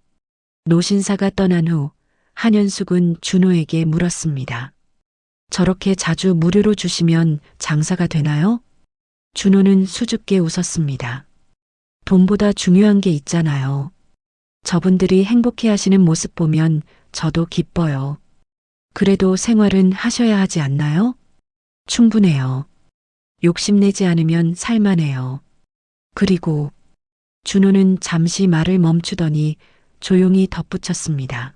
노신사가 떠난 후 한현숙은 준호에게 물었습니다. 저렇게 자주 무료로 주시면 장사가 되나요? 준호는 수줍게 웃었습니다. 돈보다 중요한 게 있잖아요. 저분들이 행복해 하시는 모습 보면 저도 기뻐요. 그래도 생활은 하셔야 하지 않나요? 충분해요. 욕심내지 않으면 살만해요. 그리고 준호는 잠시 말을 멈추더니 조용히 덧붙였습니다.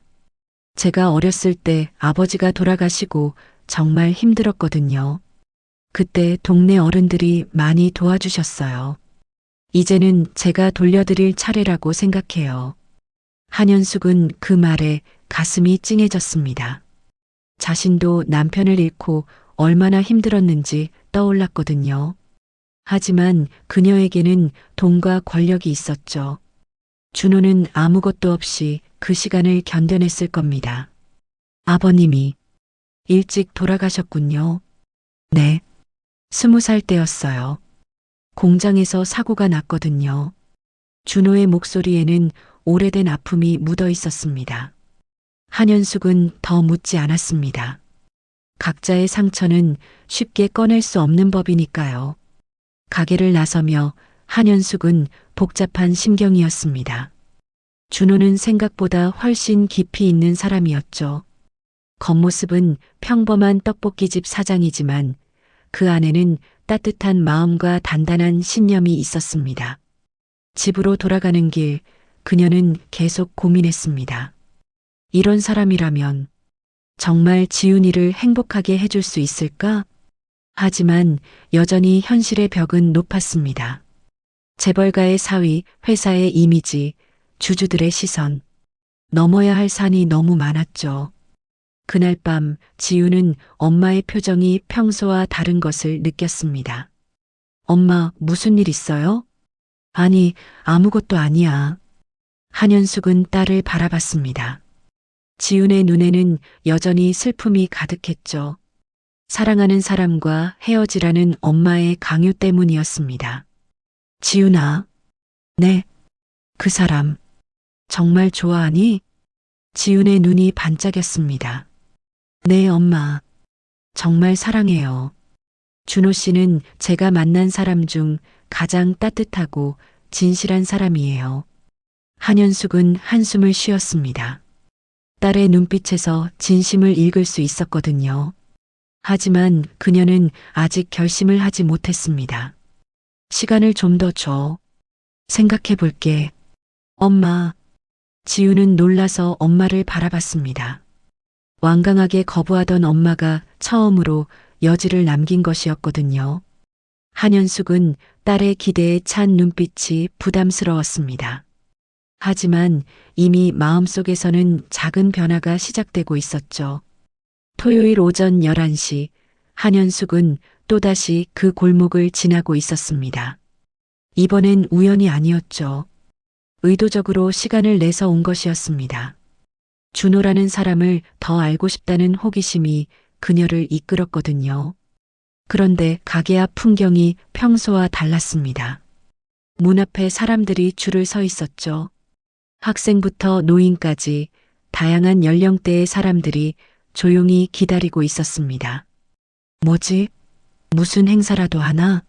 제가 어렸을 때 아버지가 돌아가시고 정말 힘들었거든요. 그때 동네 어른들이 많이 도와주셨어요. 이제는 제가 돌려드릴 차례라고 생각해요. 한현숙은 그 말에 가슴이 찡해졌습니다. 자신도 남편을 잃고 얼마나 힘들었는지 떠올랐거든요. 하지만 그녀에게는 돈과 권력이 있었죠. 준호는 아무것도 없이 그 시간을 견뎌냈을 겁니다. 아버님이 일찍 돌아가셨군요. 네. 20살 때였어요. 공장에서 사고가 났거든요. 준호의 목소리에는 오래된 아픔이 묻어 있었습니다. 한현숙은 더 묻지 않았습니다. 각자의 상처는 쉽게 꺼낼 수 없는 법이니까요. 가게를 나서며 한현숙은 복잡한 심경이었습니다. 준호는 생각보다 훨씬 깊이 있는 사람이었죠. 겉모습은 평범한 떡볶이집 사장이지만 그 안에는 따뜻한 마음과 단단한 신념이 있었습니다. 집으로 돌아가는 길, 그녀는 계속 고민했습니다. 이런 사람이라면 정말 지훈이를 행복하게 해줄 수 있을까? 하지만 여전히 현실의 벽은 높았습니다. 재벌가의 사위, 회사의 이미지, 주주들의 시선, 넘어야 할 산이 너무 많았죠. 그날 밤 지우는 엄마의 표정이 평소와 다른 것을 느꼈습니다. 엄마, 무슨 일 있어요? 아니, 아무것도 아니야. 한현숙은 딸을 바라봤습니다. 지훈의 눈에는 여전히 슬픔이 가득했죠. 사랑하는 사람과 헤어지라는 엄마의 강요 때문이었습니다. 지훈아. 네. 그 사람. 정말 좋아하니? 지훈의 눈이 반짝였습니다. 네, 엄마. 정말 사랑해요. 준호 씨는 제가 만난 사람 중 가장 따뜻하고 진실한 사람이에요. 한현숙은 한숨을 쉬었습니다. 딸의 눈빛에서 진심을 읽을 수 있었거든요. 하지만 그녀는 아직 결심을 하지 못했습니다. 시간을 좀 더 줘. 생각해 볼게. 엄마. 지우는 놀라서 엄마를 바라봤습니다. 완강하게 거부하던 엄마가 처음으로 여지를 남긴 것이었거든요. 한현숙은 딸의 기대에 찬 눈빛이 부담스러웠습니다. 하지만 이미 마음속에서는 작은 변화가 시작되고 있었죠. 토요일 오전 11시, 한현숙은 또다시 그 골목을 지나고 있었습니다. 이번엔 우연이 아니었죠. 의도적으로 시간을 내서 온 것이었습니다. 준호라는 사람을 더 알고 싶다는 호기심이 그녀를 이끌었거든요. 그런데 가게 앞 풍경이 평소와 달랐습니다. 문 앞에 사람들이 줄을 서 있었죠. 학생부터 노인까지 다양한 연령대의 사람들이 조용히 기다리고 있었습니다. 뭐지? 무슨 행사라도 하나?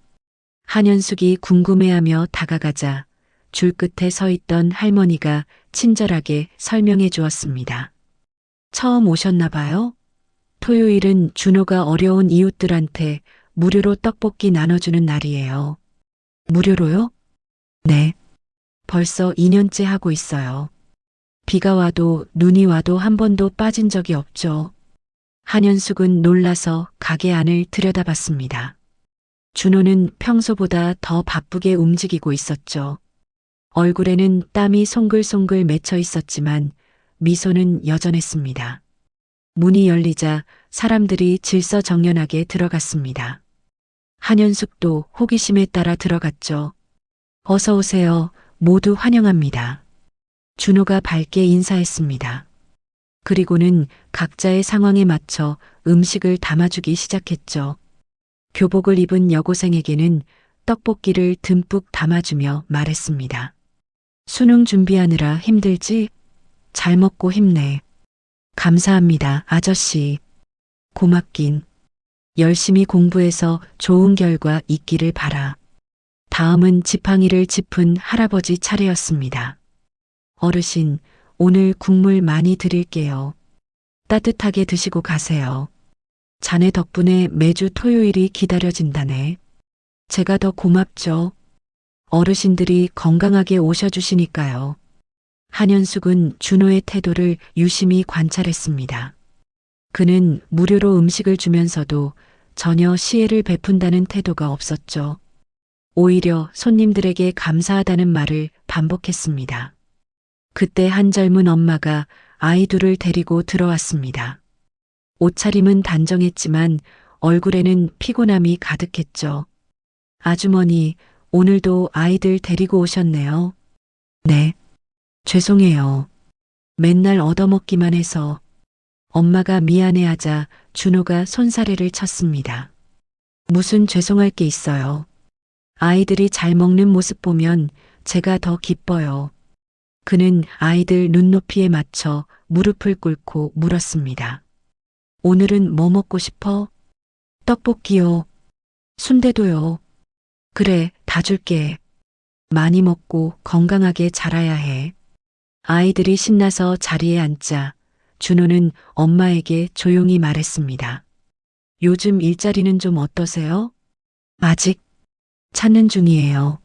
한현숙이 궁금해하며 다가가자 줄 끝에 서 있던 할머니가 친절하게 설명해 주었습니다. 처음 오셨나 봐요? 토요일은 준호가 어려운 이웃들한테 무료로 떡볶이 나눠주는 날이에요. 무료로요? 네. 벌써 2년째 하고 있어요. 비가 와도 눈이 와도 한 번도 빠진 적이 없죠. 한현숙은 놀라서 가게 안을 들여다봤습니다. 준호는 평소보다 더 바쁘게 움직이고 있었죠. 얼굴에는 땀이 송글송글 맺혀 있었지만 미소는 여전했습니다. 문이 열리자 사람들이 질서정연하게 들어갔습니다. 한현숙도 호기심에 따라 들어갔죠. 어서 오세요. 모두 환영합니다. 준호가 밝게 인사했습니다. 그리고는 각자의 상황에 맞춰 음식을 담아주기 시작했죠. 교복을 입은 여고생에게는 떡볶이를 듬뿍 담아주며 말했습니다. 수능 준비하느라 힘들지? 잘 먹고 힘내. 감사합니다, 아저씨. 고맙긴. 열심히 공부해서 좋은 결과 있기를 바라. 다음은 지팡이를 짚은 할아버지 차례였습니다. 어르신, 오늘 국물 많이 드릴게요. 따뜻하게 드시고 가세요. 자네 덕분에 매주 토요일이 기다려진다네. 제가 더 고맙죠. 어르신들이 건강하게 오셔주시니까요. 한현숙은 준호의 태도를 유심히 관찰했습니다. 그는 무료로 음식을 주면서도 전혀 시혜를 베푼다는 태도가 없었죠. 오히려 손님들에게 감사하다는 말을 반복했습니다. 그때 한 젊은 엄마가 아이 둘을 데리고 들어왔습니다. 옷차림은 단정했지만 얼굴에는 피곤함이 가득했죠. 아주머니, 오늘도 아이들 데리고 오셨네요. 네. 죄송해요. 맨날 얻어먹기만 해서. 엄마가 미안해하자 준호가 손사래를 쳤습니다. 무슨 죄송할 게 있어요. 아이들이 잘 먹는 모습 보면 제가 더 기뻐요. 그는 아이들 눈높이에 맞춰 무릎을 꿇고 물었습니다. 오늘은 뭐 먹고 싶어? 떡볶이요. 순대도요. 그래, 다 줄게. 많이 먹고 건강하게 자라야 해. 아이들이 신나서 자리에 앉자 준호는 엄마에게 조용히 말했습니다. 요즘 일자리는 좀 어떠세요? 아직 찾는 중이에요.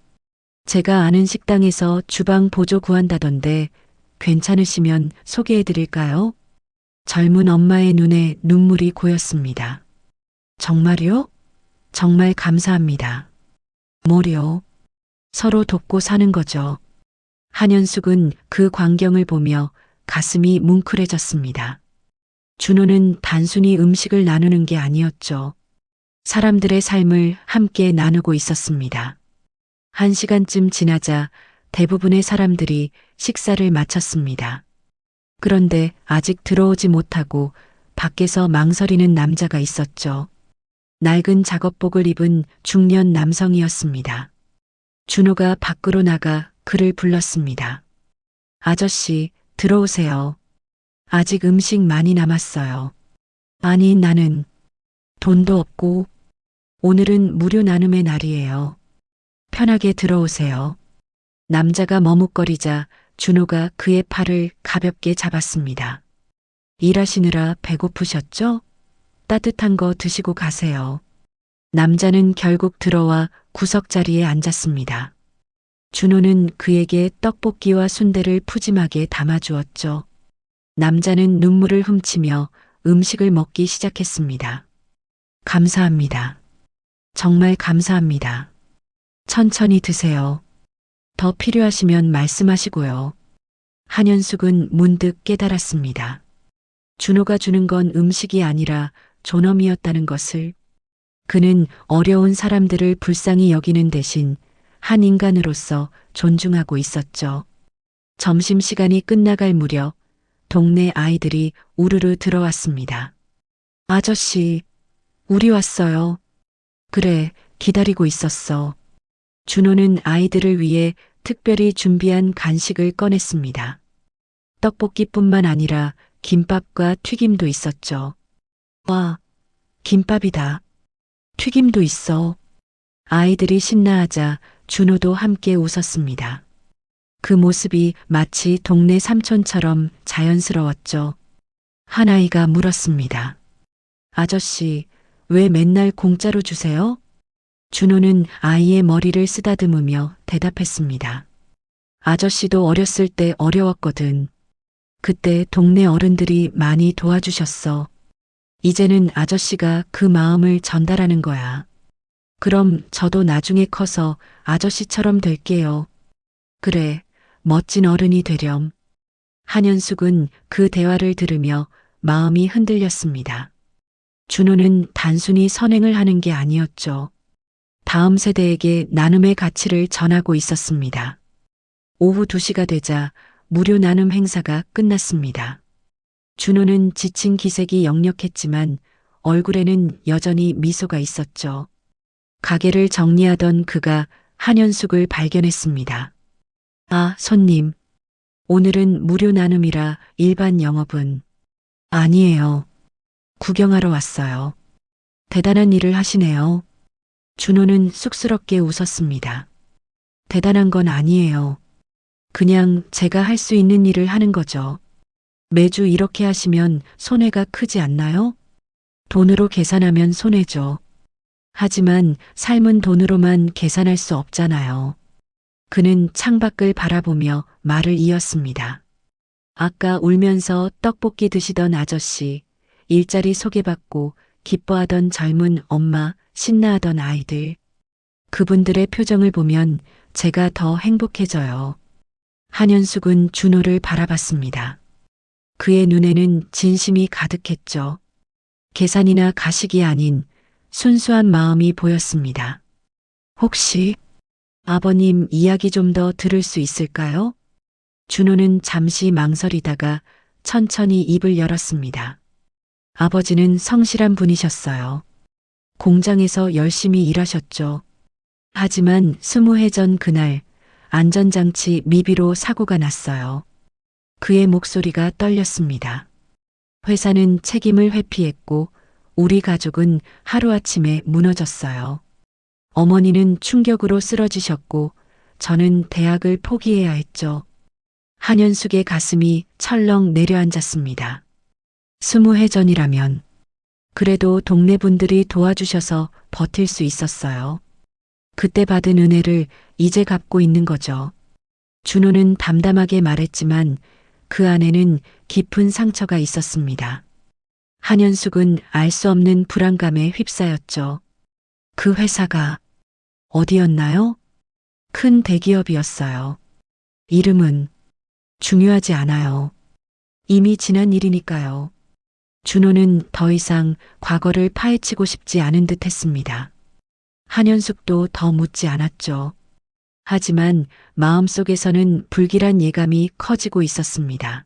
제가 아는 식당에서 주방 보조 구한다던데 괜찮으시면 소개해 드릴까요? 젊은 엄마의 눈에 눈물이 고였습니다. 정말요? 정말 감사합니다. 뭐요? 서로 돕고 사는 거죠. 한현숙은 그 광경을 보며 가슴이 뭉클해졌습니다. 준호는 단순히 음식을 나누는 게 아니었죠. 사람들의 삶을 함께 나누고 있었습니다. 1시간쯤 지나자 대부분의 사람들이 식사를 마쳤습니다. 그런데 아직 들어오지 못하고 밖에서 망설이는 남자가 있었죠. 낡은 작업복을 입은 중년 남성이었습니다. 준호가 밖으로 나가 그를 불렀습니다. 아저씨, 들어오세요. 아직 음식 많이 남았어요. 아니, 나는 돈도 없고 오늘은 무료 나눔의 날이에요. 편하게 들어오세요. 남자가 머뭇거리자 준호가 그의 팔을 가볍게 잡았습니다. 일하시느라 배고프셨죠? 따뜻한 거 드시고 가세요. 남자는 결국 들어와 구석자리에 앉았습니다. 준호는 그에게 떡볶이와 순대를 푸짐하게 담아주었죠. 남자는 눈물을 훔치며 음식을 먹기 시작했습니다. 감사합니다. 정말 감사합니다. 천천히 드세요. 더 필요하시면 말씀하시고요. 한현숙은 문득 깨달았습니다. 준호가 주는 건 음식이 아니라 존엄이었다는 것을. 그는 어려운 사람들을 불쌍히 여기는 대신 한 인간으로서 존중하고 있었죠. 점심시간이 끝나갈 무렵 동네 아이들이 우르르 들어왔습니다. 아저씨, 우리 왔어요. 그래, 기다리고 있었어. 준호는 아이들을 위해 특별히 준비한 간식을 꺼냈습니다. 떡볶이뿐만 아니라 김밥과 튀김도 있었죠. 와, 김밥이다. 튀김도 있어. 아이들이 신나하자 준호도 함께 웃었습니다. 그 모습이 마치 동네 삼촌처럼 자연스러웠죠. 한 아이가 물었습니다. 아저씨, 왜 맨날 공짜로 주세요? 준호는 아이의 머리를 쓰다듬으며 대답했습니다. 아저씨도 어렸을 때 어려웠거든. 그때 동네 어른들이 많이 도와주셨어. 이제는 아저씨가 그 마음을 전달하는 거야. 그럼 저도 나중에 커서 아저씨처럼 될게요. 그래, 멋진 어른이 되렴. 한현숙은 그 대화를 들으며 마음이 흔들렸습니다. 준호는 단순히 선행을 하는 게 아니었죠. 다음 세대에게 나눔의 가치를 전하고 있었습니다. 오후 2시가 되자 무료 나눔 행사가 끝났습니다. 준호는 지친 기색이 역력했지만 얼굴에는 여전히 미소가 있었죠. 가게를 정리하던 그가 한현숙을 발견했습니다. 아, 손님. 오늘은 무료 나눔이라 일반 영업은 아니에요. 구경하러 왔어요. 대단한 일을 하시네요. 준호는 쑥스럽게 웃었습니다. 대단한 건 아니에요. 그냥 제가 할 수 있는 일을 하는 거죠. 매주 이렇게 하시면 손해가 크지 않나요? 돈으로 계산하면 손해죠. 하지만 삶은 돈으로만 계산할 수 없잖아요. 그는 창밖을 바라보며 말을 이었습니다. 아까 울면서 떡볶이 드시던 아저씨, 일자리 소개받고 기뻐하던 젊은 엄마, 신나하던 아이들. 그분들의 표정을 보면 제가 더 행복해져요. 한현숙은 준호를 바라봤습니다. 그의 눈에는 진심이 가득했죠. 계산이나 가식이 아닌 순수한 마음이 보였습니다. 혹시 아버님 이야기 좀 더 들을 수 있을까요? 준호는 잠시 망설이다가 천천히 입을 열었습니다. 아버지는 성실한 분이셨어요. 공장에서 열심히 일하셨죠. 하지만 20해 전 그날 안전장치 미비로 사고가 났어요. 그의 목소리가 떨렸습니다. 회사는 책임을 회피했고 우리 가족은 하루아침에 무너졌어요. 어머니는 충격으로 쓰러지셨고 저는 대학을 포기해야 했죠. 한현숙의 가슴이 철렁 내려앉았습니다. 20해 전이라면 그래도 동네 분들이 도와주셔서 버틸 수 있었어요. 그때 받은 은혜를 이제 갚고 있는 거죠. 준호는 담담하게 말했지만 그 안에는 깊은 상처가 있었습니다. 한현숙은 알 수 없는 불안감에 휩싸였죠. 그 회사가 어디였나요? 큰 대기업이었어요. 이름은 중요하지 않아요. 이미 지난 일이니까요. 준호는 더 이상 과거를 파헤치고 싶지 않은 듯 했습니다. 한현숙도 더 묻지 않았죠. 하지만 마음속에서는 불길한 예감이 커지고 있었습니다.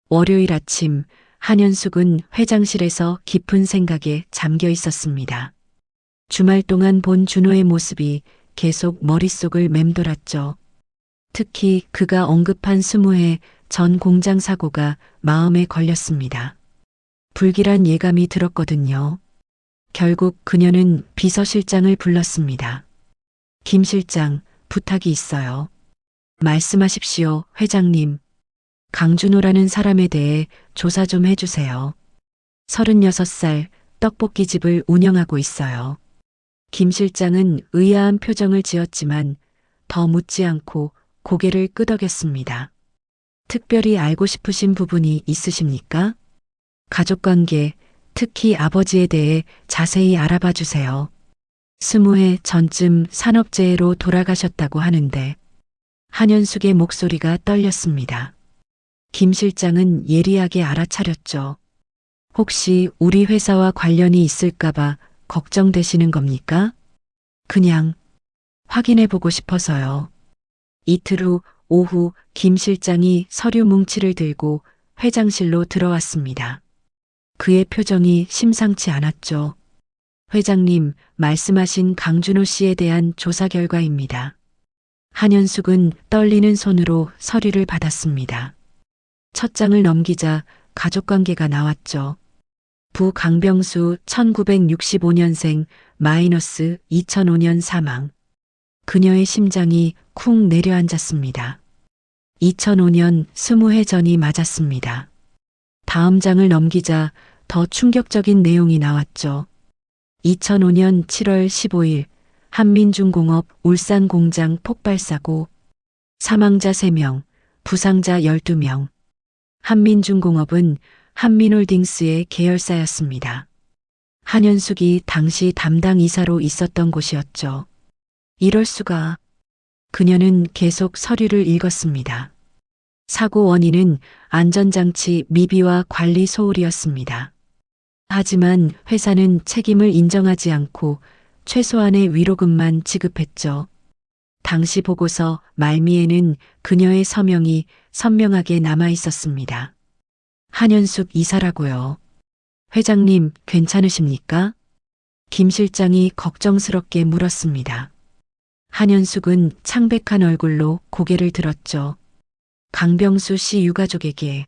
월요일 아침 한현숙은 회장실에서 깊은 생각에 잠겨 있었습니다. 주말 동안 본 준호의 모습이 계속 머릿속을 맴돌았죠. 특히 그가 언급한 20회 전 공장 사고가 마음에 걸렸습니다. 불길한 예감이 들었거든요. 결국 그녀는 비서실장을 불렀습니다. 김 실장, 부탁이 있어요. 말씀하십시오, 회장님. 강준호라는 사람에 대해 조사 좀 해주세요. 36살 떡볶이집을 운영하고 있어요. 김 실장은 의아한 표정을 지었지만 더 묻지 않고 고개를 끄덕였습니다. 특별히 알고 싶으신 부분이 있으십니까? 가족관계, 특히 아버지에 대해 자세히 알아봐 주세요. 20회 전쯤 산업재해로 돌아가셨다고 하는데 한현숙의 목소리가 떨렸습니다. 김 실장은 예리하게 알아차렸죠. 혹시 우리 회사와 관련이 있을까봐 걱정되시는 겁니까? 그냥 확인해 보고 싶어서요. 이틀 후 오후 김 실장이 서류 뭉치를 들고 회장실로 들어왔습니다. 그의 표정이 심상치 않았죠. 회장님, 말씀하신 강준호 씨에 대한 조사 결과입니다. 한현숙은 떨리는 손으로 서류를 받았습니다. 첫 장을 넘기자 가족관계가 나왔죠. 부 강병수 1965년생 마이너스 2005년 사망. 그녀의 심장이 쿵 내려앉았습니다. 2005년 20회 전이 맞았습니다. 다음 장을 넘기자 더 충격적인 내용이 나왔죠. 2005년 7월 15일 한민중공업 울산 공장 폭발사고, 사망자 3명, 부상자 12명. 한민중공업은 한민홀딩스의 계열사였습니다. 한현숙이 당시 담당 이사로 있었던 곳이었죠. 이럴 수가. 그녀는 계속 서류를 읽었습니다. 사고 원인은 안전장치 미비와 관리 소홀이었습니다. 하지만 회사는 책임을 인정하지 않고 최소한의 위로금만 지급했죠. 당시 보고서 말미에는 그녀의 서명이 선명하게 남아 있었습니다. 한현숙 이사라고요. 회장님, 괜찮으십니까? 김 실장이 걱정스럽게 물었습니다. 한현숙은 창백한 얼굴로 고개를 들었죠. 강병수 씨 유가족에게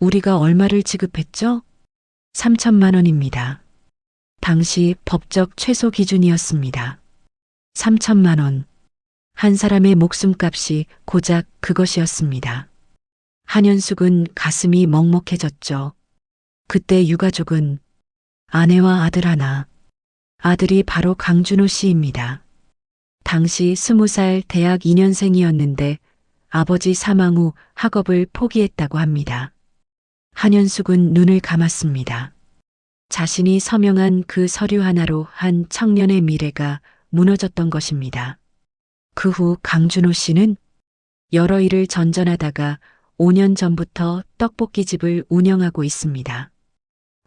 우리가 얼마를 지급했죠? 3천만 원입니다. 당시 법적 최소 기준이었습니다. 3천만 원. 한 사람의 목숨값이 고작 그것이었습니다. 한현숙은 가슴이 먹먹해졌죠. 그때 유가족은 아내와 아들 하나. 아들이 바로 강준호 씨입니다. 당시 20살 대학 2년생이었는데 아버지 사망 후 학업을 포기했다고 합니다. 한현숙은 눈을 감았습니다. 자신이 서명한 그 서류 하나로 한 청년의 미래가 무너졌던 것입니다. 그 후 강준호 씨는 여러 일을 전전하다가 5년 전부터 떡볶이집을 운영하고 있습니다.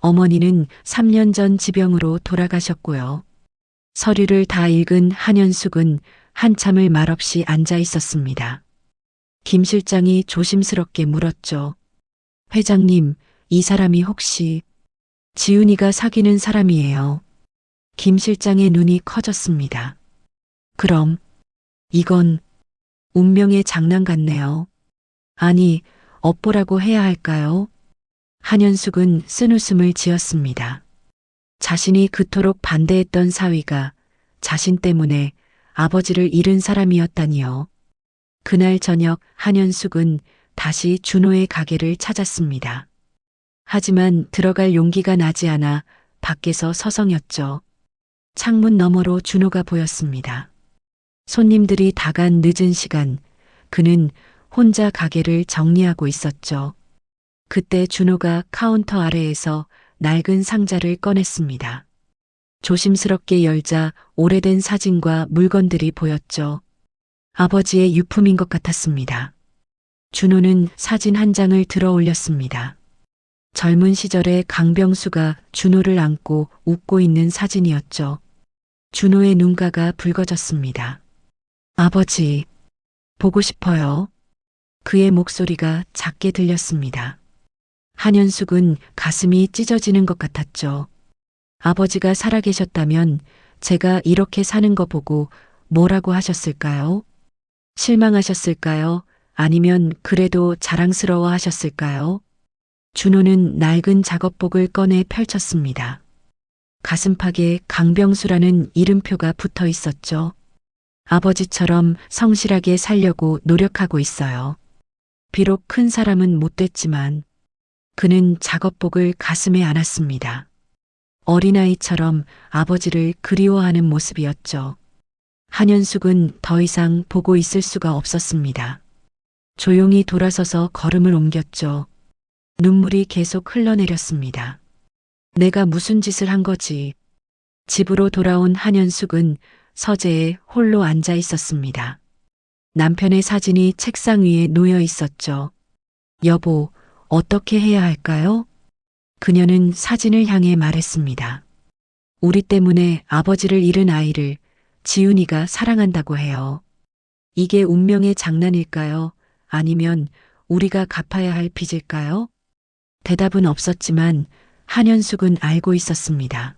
어머니는 3년 전 지병으로 돌아가셨고요. 서류를 다 읽은 한현숙은 한참을 말없이 앉아 있었습니다. 김 실장이 조심스럽게 물었죠. 회장님, 이 사람이 혹시 지훈이가 사귀는 사람이에요. 김 실장의 눈이 커졌습니다. 그럼 이건 운명의 장난 같네요. 아니, 업보라고 해야 할까요? 한현숙은 쓴웃음을 지었습니다. 자신이 그토록 반대했던 사위가 자신 때문에 아버지를 잃은 사람이었다니요. 그날 저녁 한현숙은 다시 준호의 가게를 찾았습니다. 하지만 들어갈 용기가 나지 않아 밖에서 서성였죠. 창문 너머로 준호가 보였습니다. 손님들이 다 간 늦은 시간, 그는 혼자 가게를 정리하고 있었죠. 그때 준호가 카운터 아래에서 낡은 상자를 꺼냈습니다. 조심스럽게 열자 오래된 사진과 물건들이 보였죠. 아버지의 유품인 것 같았습니다. 준호는 사진 한 장을 들어 올렸습니다. 젊은 시절에 강병수가 준호를 안고 웃고 있는 사진이었죠. 준호의 눈가가 붉어졌습니다. 아버지, 보고 싶어요. 그의 목소리가 작게 들렸습니다. 한현숙은 가슴이 찢어지는 것 같았죠. 아버지가 살아계셨다면 제가 이렇게 사는 거 보고 뭐라고 하셨을까요? 실망하셨을까요? 아니면 그래도 자랑스러워 하셨을까요? 준호는 낡은 작업복을 꺼내 펼쳤습니다. 가슴팍에 강병수라는 이름표가 붙어 있었죠. 아버지처럼 성실하게 살려고 노력하고 있어요. 비록 큰 사람은 못 됐지만 그는 작업복을 가슴에 안았습니다. 어린아이처럼 아버지를 그리워하는 모습이었죠. 한현숙은 더 이상 보고 있을 수가 없었습니다. 조용히 돌아서서 걸음을 옮겼죠. 눈물이 계속 흘러내렸습니다. 내가 무슨 짓을 한 거지? 집으로 돌아온 한현숙은 서재에 홀로 앉아 있었습니다. 남편의 사진이 책상 위에 놓여 있었죠. 여보, 어떻게 해야 할까요? 그녀는 사진을 향해 말했습니다. 우리 때문에 아버지를 잃은 아이를 지훈이가 사랑한다고 해요. 이게 운명의 장난일까요? 아니면 우리가 갚아야 할 빚일까요? 대답은 없었지만 한현숙은 알고 있었습니다.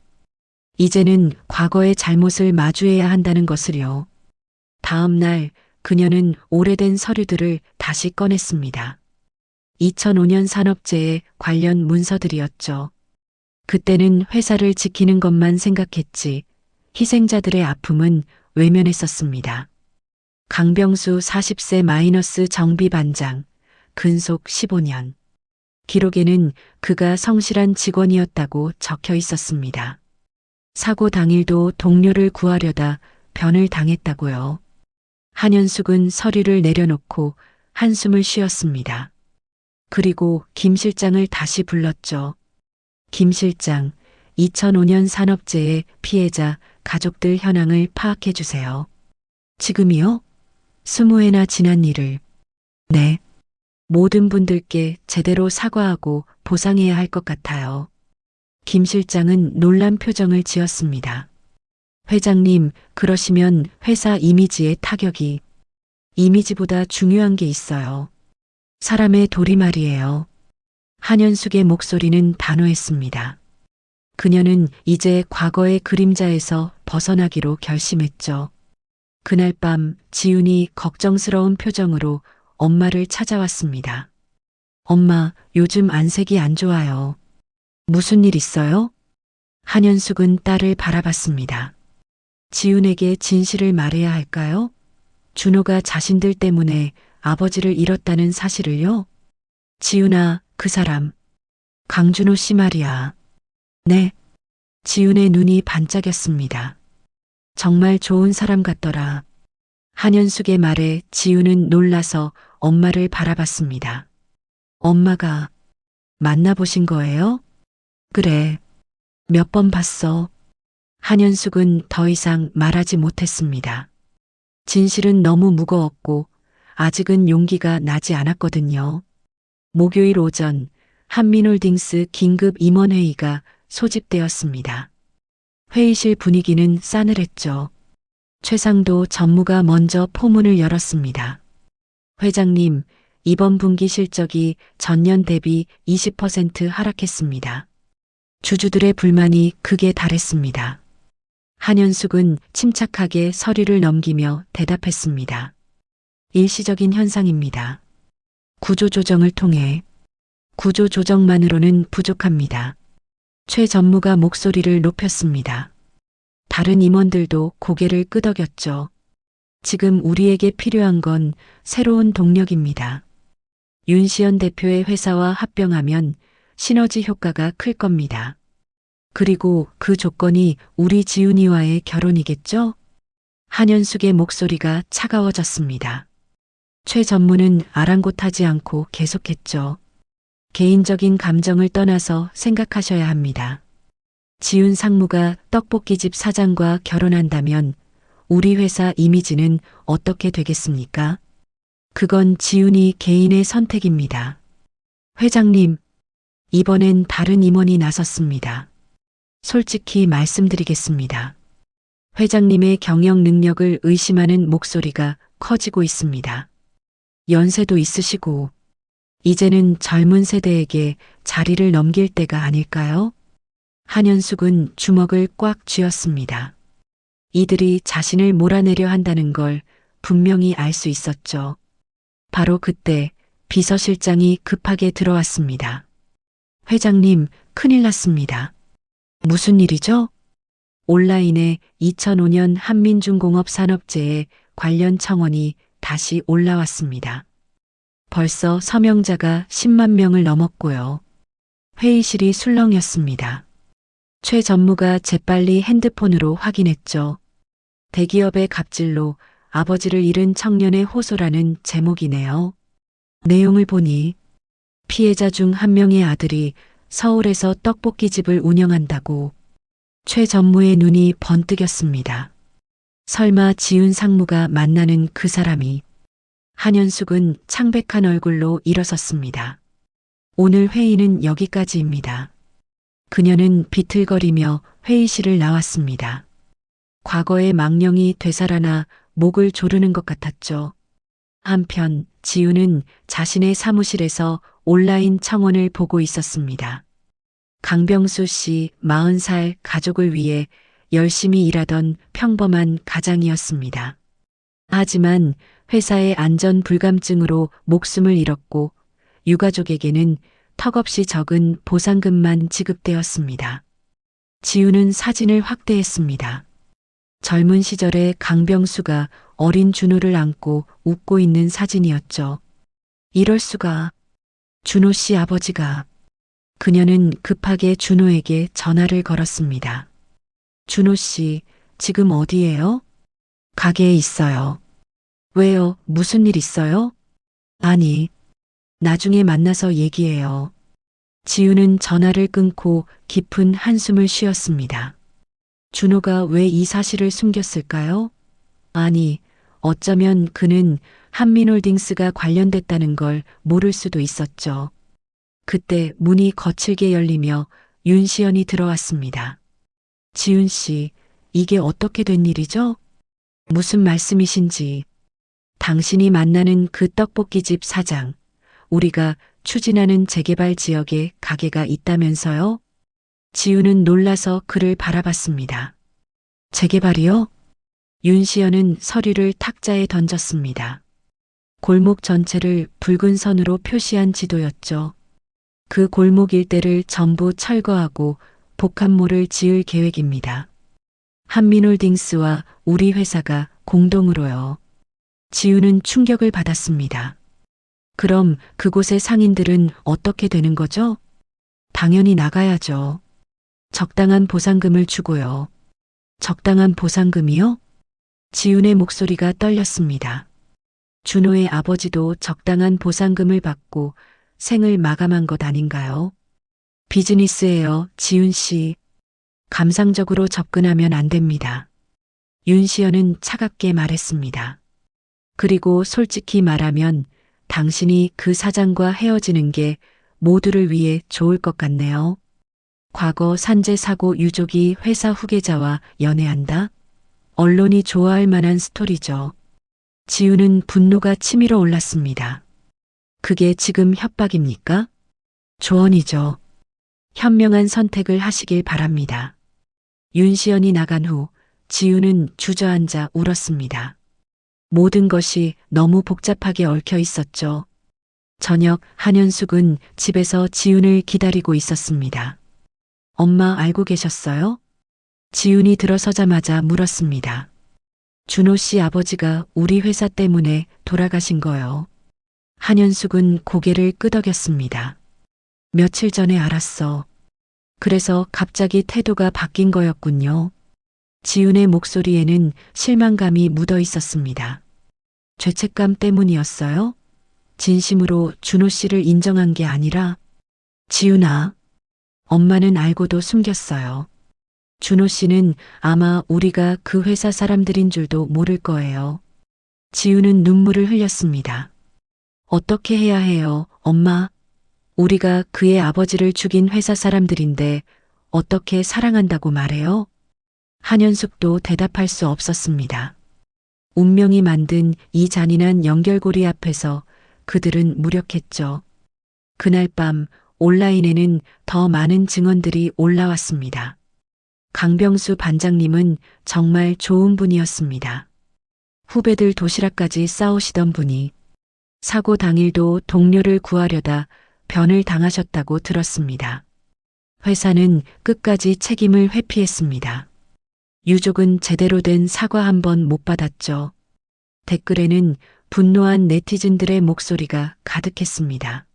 이제는 과거의 잘못을 마주해야 한다는 것을요. 다음 날 그녀는 오래된 서류들을 다시 꺼냈습니다. 2005년 산업재해 관련 문서들이었죠. 그때는 회사를 지키는 것만 생각했지 희생자들의 아픔은 외면했었습니다. 강병수 40세 마이너스 정비 반장, 근속 15년. 기록에는 그가 성실한 직원이었다고 적혀 있었습니다. 사고 당일도 동료를 구하려다 변을 당했다고요. 한현숙은 서류를 내려놓고 한숨을 쉬었습니다. 그리고 김 실장을 다시 불렀죠. 김 실장, 2005년 산업재해 피해자 가족들 현황을 파악해 주세요. 지금이요? 20회나 지난 일을. 네. 모든 분들께 제대로 사과하고 보상해야 할 것 같아요. 김 실장은 놀란 표정을 지었습니다. 회장님, 그러시면 회사 이미지에 타격이. 이미지보다 중요한 게 있어요. 사람의 도리말이에요. 한현숙의 목소리는 단호했습니다. 그녀는 이제 과거의 그림자에서 벗어나기로 결심했죠. 그날 밤 지훈이 걱정스러운 표정으로 엄마를 찾아왔습니다. 엄마, 요즘 안색이 안 좋아요. 무슨 일 있어요? 한현숙은 딸을 바라봤습니다. 지훈에게 진실을 말해야 할까요? 준호가 자신들 때문에 아버지를 잃었다는 사실을요? 지훈아, 그 사람. 강준호 씨 말이야. 네. 지훈의 눈이 반짝였습니다. 정말 좋은 사람 같더라. 한현숙의 말에 지훈은 놀라서 엄마를 바라봤습니다. 엄마가 만나보신 거예요? 그래. 몇 번 봤어. 한현숙은 더 이상 말하지 못했습니다. 진실은 너무 무거웠고 아직은 용기가 나지 않았거든요. 목요일 오전 한민홀딩스 긴급 임원회의가 소집되었습니다. 회의실 분위기는 싸늘했죠. 최상도 전무가 먼저 포문을 열었습니다. 회장님, 이번 분기 실적이 전년 대비 20% 하락했습니다. 주주들의 불만이 극에 달했습니다. 한현숙은 침착하게 서류를 넘기며 대답했습니다. 일시적인 현상입니다. 구조조정을 통해 구조조정만으로는 부족합니다. 최 전무가 목소리를 높였습니다. 다른 임원들도 고개를 끄덕였죠. 지금 우리에게 필요한 건 새로운 동력입니다. 윤시현 대표의 회사와 합병하면 시너지 효과가 클 겁니다. 그리고 그 조건이 우리 지훈이와의 결혼이겠죠? 한현숙의 목소리가 차가워졌습니다. 최 전무는 아랑곳하지 않고 계속했죠. 개인적인 감정을 떠나서 생각하셔야 합니다. 지훈 상무가 떡볶이집 사장과 결혼한다면 우리 회사 이미지는 어떻게 되겠습니까? 그건 지훈이 개인의 선택입니다. 회장님, 이번엔 다른 임원이 나섰습니다. 솔직히 말씀드리겠습니다. 회장님의 경영 능력을 의심하는 목소리가 커지고 있습니다. 연세도 있으시고, 이제는 젊은 세대에게 자리를 넘길 때가 아닐까요? 한현숙은 주먹을 꽉 쥐었습니다. 이들이 자신을 몰아내려 한다는 걸 분명히 알 수 있었죠. 바로 그때 비서실장이 급하게 들어왔습니다. 회장님, 큰일 났습니다. 무슨 일이죠? 온라인에 2005년 한민중공업산업재해 관련 청원이 다시 올라왔습니다. 벌써 서명자가 10만 명을 넘었고요. 회의실이 술렁였습니다. 최 전무가 재빨리 핸드폰으로 확인했죠. 대기업의 갑질로 아버지를 잃은 청년의 호소라는 제목이네요. 내용을 보니 피해자 중 한 명의 아들이 서울에서 떡볶이집을 운영한다고. 최 전무의 눈이 번뜩였습니다. 설마 지훈 상무가 만나는 그 사람이. 한현숙은 창백한 얼굴로 일어섰습니다. 오늘 회의는 여기까지입니다. 그녀는 비틀거리며 회의실을 나왔습니다. 과거의 망령이 되살아나 목을 조르는 것 같았죠. 한편 지훈은 자신의 사무실에서 온라인 청원을 보고 있었습니다. 강병수 씨 40살 가족을 위해 열심히 일하던 평범한 가장이었습니다. 하지만 회사의 안전 불감증으로 목숨을 잃었고 유가족에게는 턱없이 적은 보상금만 지급되었습니다. 지훈은 사진을 확대했습니다. 젊은 시절의 강병수가 어린 준호를 안고 웃고 있는 사진이었죠. 이럴 수가. 준호 씨 아버지가. 그녀는 급하게 준호에게 전화를 걸었습니다. 준호 씨, 지금 어디예요? 가게에 있어요. 왜요? 무슨 일 있어요? 아니, 나중에 만나서 얘기해요. 지훈은 전화를 끊고 깊은 한숨을 쉬었습니다. 준호가 왜 이 사실을 숨겼을까요? 아니, 어쩌면 그는 한민홀딩스가 관련됐다는 걸 모를 수도 있었죠. 그때 문이 거칠게 열리며 윤시연이 들어왔습니다. 지훈 씨, 이게 어떻게 된 일이죠? 무슨 말씀이신지. 당신이 만나는 그 떡볶이집 사장, 우리가 추진하는 재개발 지역에 가게가 있다면서요? 지훈은 놀라서 그를 바라봤습니다. 재개발이요? 윤시연은 서류를 탁자에 던졌습니다. 골목 전체를 붉은 선으로 표시한 지도였죠. 그 골목 일대를 전부 철거하고 복합몰을 지을 계획입니다. 한민홀딩스와 우리 회사가 공동으로요. 지훈은 충격을 받았습니다. 그럼 그곳의 상인들은 어떻게 되는 거죠? 당연히 나가야죠. 적당한 보상금을 주고요. 적당한 보상금이요? 지훈의 목소리가 떨렸습니다. 준호의 아버지도 적당한 보상금을 받고 생을 마감한 것 아닌가요? 비즈니스예요, 지훈 씨. 감상적으로 접근하면 안 됩니다. 윤시연은 차갑게 말했습니다. 그리고 솔직히 말하면 당신이 그 사장과 헤어지는 게 모두를 위해 좋을 것 같네요. 과거 산재 사고 유족이 회사 후계자와 연애한다? 언론이 좋아할 만한 스토리죠. 지훈은 분노가 치밀어 올랐습니다. 그게 지금 협박입니까? 조언이죠. 현명한 선택을 하시길 바랍니다. 윤시연이 나간 후 지훈은 주저앉아 울었습니다. 모든 것이 너무 복잡하게 얽혀 있었죠. 저녁 한현숙은 집에서 지훈을 기다리고 있었습니다. 엄마 알고 계셨어요? 지훈이 들어서자마자 물었습니다. 준호 씨 아버지가 우리 회사 때문에 돌아가신 거요. 한현숙은 고개를 끄덕였습니다. 며칠 전에 알았어. 그래서 갑자기 태도가 바뀐 거였군요. 지훈의 목소리에는 실망감이 묻어 있었습니다. 죄책감 때문이었어요? 진심으로 준호 씨를 인정한 게 아니라, 지훈아, 엄마는 알고도 숨겼어요. 준호 씨는 아마 우리가 그 회사 사람들인 줄도 모를 거예요. 지훈은 눈물을 흘렸습니다. 어떻게 해야 해요, 엄마? 우리가 그의 아버지를 죽인 회사 사람들인데 어떻게 사랑한다고 말해요? 한현숙도 대답할 수 없었습니다. 운명이 만든 이 잔인한 연결고리 앞에서 그들은 무력했죠. 그날 밤 온라인에는 더 많은 증언들이 올라왔습니다. 강병수 반장님은 정말 좋은 분이었습니다. 후배들 도시락까지 싸오시던 분이 사고 당일도 동료를 구하려다 변을 당하셨다고 들었습니다. 회사는 끝까지 책임을 회피했습니다. 유족은 제대로 된 사과 한 번 못 받았죠. 댓글에는 분노한 네티즌들의 목소리가 가득했습니다.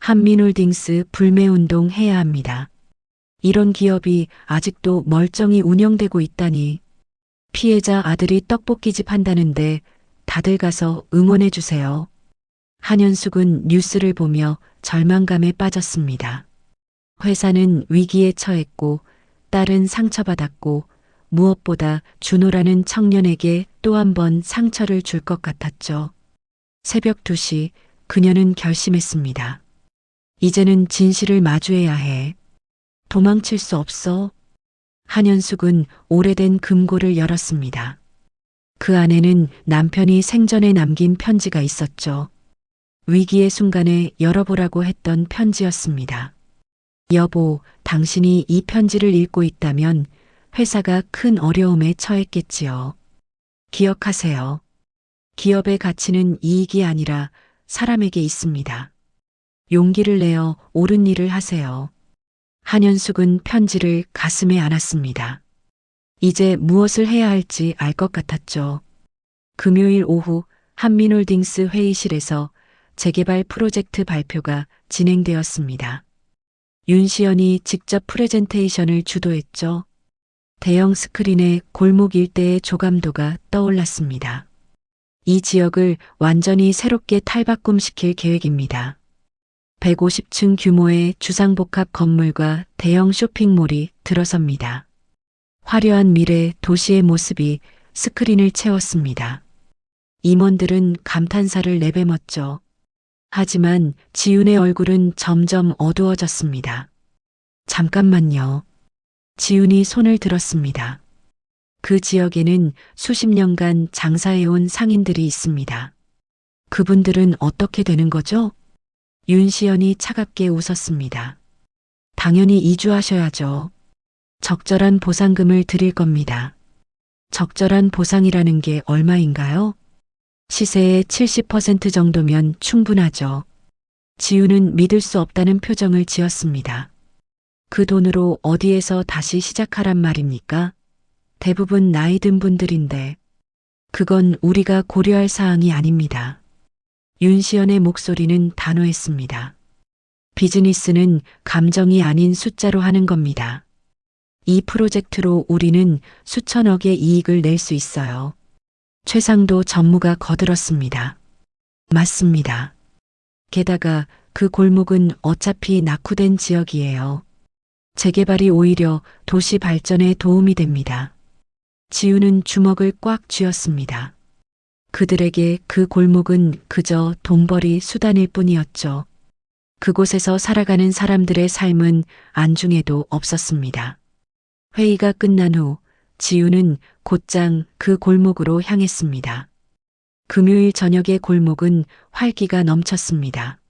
한민홀딩스 불매운동 해야 합니다. 이런 기업이 아직도 멀쩡히 운영되고 있다니. 피해자 아들이 떡볶이집 한다는데 다들 가서 응원해 주세요. 한현숙은 뉴스를 보며 절망감에 빠졌습니다. 회사는 위기에 처했고 딸은 상처받았고 무엇보다 준호라는 청년에게 또 한 번 상처를 줄 것 같았죠. 새벽 2시 그녀는 결심했습니다. 이제는 진실을 마주해야 해. 도망칠 수 없어. 한현숙은 오래된 금고를 열었습니다. 그 안에는 남편이 생전에 남긴 편지가 있었죠. 위기의 순간에 열어보라고 했던 편지였습니다. 여보, 당신이 이 편지를 읽고 있다면 회사가 큰 어려움에 처했겠지요. 기억하세요. 기업의 가치는 이익이 아니라 사람에게 있습니다. 용기를 내어 옳은 일을 하세요. 한현숙은 편지를 가슴에 안았습니다. 이제 무엇을 해야 할지 알 것 같았죠. 금요일 오후 한민홀딩스 회의실에서 재개발 프로젝트 발표가 진행되었습니다. 윤시연이 직접 프레젠테이션을 주도했죠. 대형 스크린에 골목 일대의 조감도가 떠올랐습니다. 이 지역을 완전히 새롭게 탈바꿈시킬 계획입니다. 150층 규모의 주상복합 건물과 대형 쇼핑몰이 들어섭니다. 화려한 미래 도시의 모습이 스크린을 채웠습니다. 임원들은 감탄사를 내뱉었죠. 하지만 지훈의 얼굴은 점점 어두워졌습니다. 잠깐만요. 지훈이 손을 들었습니다. 그 지역에는 수십 년간 장사해온 상인들이 있습니다. 그분들은 어떻게 되는 거죠? 윤시연이 차갑게 웃었습니다. 당연히 이주하셔야죠. 적절한 보상금을 드릴 겁니다. 적절한 보상이라는 게 얼마인가요? 시세의 70% 정도면 충분하죠. 지훈은 믿을 수 없다는 표정을 지었습니다. 그 돈으로 어디에서 다시 시작하란 말입니까? 대부분 나이 든 분들인데 그건 우리가 고려할 사항이 아닙니다. 윤시연의 목소리는 단호했습니다. 비즈니스는 감정이 아닌 숫자로 하는 겁니다. 이 프로젝트로 우리는 수천억의 이익을 낼 수 있어요. 최상도 전무가 거들었습니다. 맞습니다. 게다가 그 골목은 어차피 낙후된 지역이에요. 재개발이 오히려 도시 발전에 도움이 됩니다. 지훈은 주먹을 꽉 쥐었습니다. 그들에게 그 골목은 그저 돈벌이 수단일 뿐이었죠. 그곳에서 살아가는 사람들의 삶은 안중에도 없었습니다. 회의가 끝난 후 지훈은 곧장 그 골목으로 향했습니다. 금요일 저녁의 골목은 활기가 넘쳤습니다.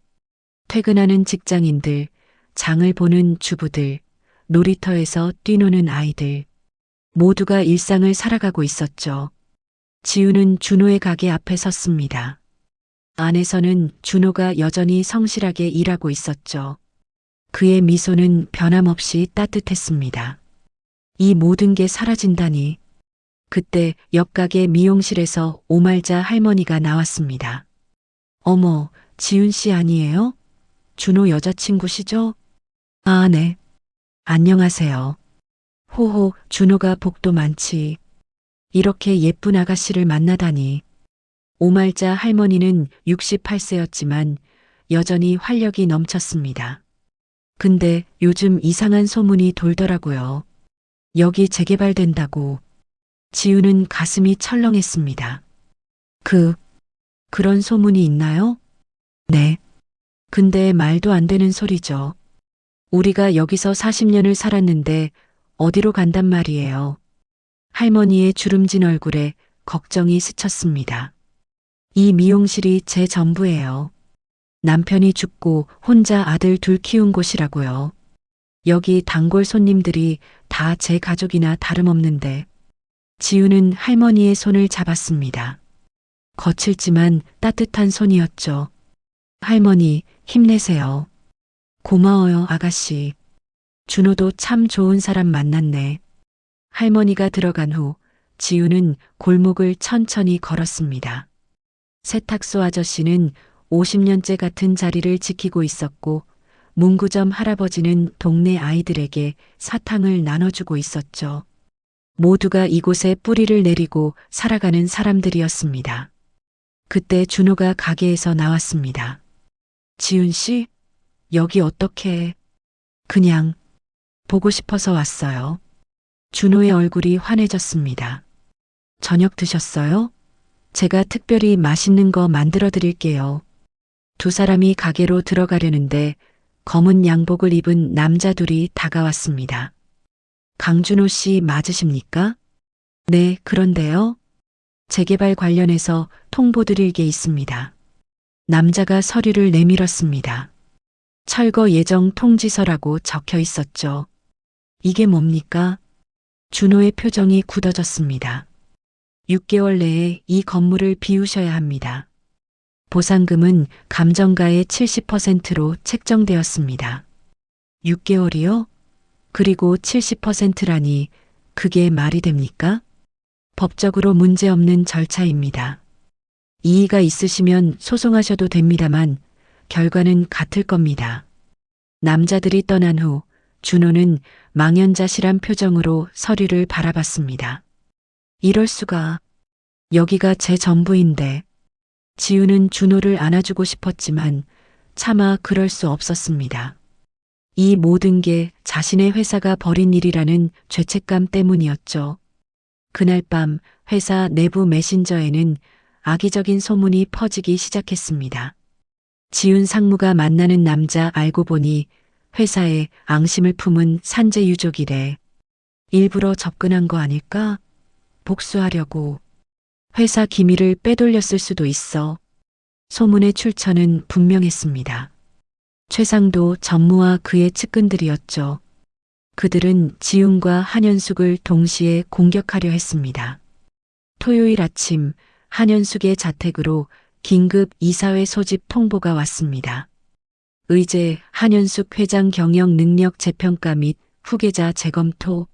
퇴근하는 직장인들, 장을 보는 주부들, 놀이터에서 뛰노는 아이들, 모두가 일상을 살아가고 있었죠. 지훈은 준호의 가게 앞에 섰습니다. 안에서는 준호가 여전히 성실하게 일하고 있었죠. 그의 미소는 변함없이 따뜻했습니다. 이 모든 게 사라진다니. 그때 옆가게 미용실에서 오말자 할머니가 나왔습니다. 어머, 지훈 씨 아니에요? 준호 여자친구시죠? 아, 네. 안녕하세요. 호호, 준호가 복도 많지. 이렇게 예쁜 아가씨를 만나다니. 오말자 할머니는 68세였지만 여전히 활력이 넘쳤습니다. 근데 요즘 이상한 소문이 돌더라고요. 여기 재개발된다고. 지우는 가슴이 철렁했습니다. 그런 소문이 있나요? 네. 근데 말도 안 되는 소리죠. 우리가 여기서 40년을 살았는데 어디로 간단 말이에요. 할머니의 주름진 얼굴에 걱정이 스쳤습니다. 이 미용실이 제 전부예요. 남편이 죽고 혼자 아들 둘 키운 곳이라고요. 여기 단골 손님들이 다 제 가족이나 다름없는데. 지우는 할머니의 손을 잡았습니다. 거칠지만 따뜻한 손이었죠. 할머니, 힘내세요. 고마워요, 아가씨. 준호도 참 좋은 사람 만났네. 할머니가 들어간 후 지우는 골목을 천천히 걸었습니다. 세탁소 아저씨는 50년째 같은 자리를 지키고 있었고 문구점 할아버지는 동네 아이들에게 사탕을 나눠주고 있었죠. 모두가 이곳에 뿌리를 내리고 살아가는 사람들이었습니다. 그때 준호가 가게에서 나왔습니다. 지훈 씨, 여기 어떻게? 그냥 보고 싶어서 왔어요. 준호의 얼굴이 환해졌습니다. 저녁 드셨어요? 제가 특별히 맛있는 거 만들어 드릴게요. 두 사람이 가게로 들어가려는데 검은 양복을 입은 남자 둘이 다가왔습니다. 강준호 씨 맞으십니까? 네, 그런데요. 재개발 관련해서 통보드릴 게 있습니다. 남자가 서류를 내밀었습니다. 철거 예정 통지서라고 적혀 있었죠. 이게 뭡니까? 준호의 표정이 굳어졌습니다. 6개월 내에 이 건물을 비우셔야 합니다. 보상금은 감정가의 70%로 책정되었습니다. 6개월이요? 그리고 70%라니 그게 말이 됩니까? 법적으로 문제없는 절차입니다. 이의가 있으시면 소송하셔도 됩니다만 결과는 같을 겁니다. 남자들이 떠난 후 준호는 망연자실한 표정으로 서류를 바라봤습니다. 이럴 수가. 여기가 제 전부인데. 지우는 준호를 안아주고 싶었지만 차마 그럴 수 없었습니다. 이 모든 게 자신의 회사가 벌인 일이라는 죄책감 때문이었죠. 그날 밤 회사 내부 메신저에는 악의적인 소문이 퍼지기 시작했습니다. 지훈 상무가 만나는 남자 알고 보니 회사에 앙심을 품은 산재 유족이래. 일부러 접근한 거 아닐까? 복수하려고. 회사 기밀을 빼돌렸을 수도 있어. 소문의 출처는 분명했습니다. 최상도 전무와 그의 측근들이었죠. 그들은 지훈과 한현숙을 동시에 공격하려 했습니다. 토요일 아침 한현숙의 자택으로 긴급 이사회 소집 통보가 왔습니다. 의제 한현숙 회장 경영 능력 재평가 및 후계자 재검토.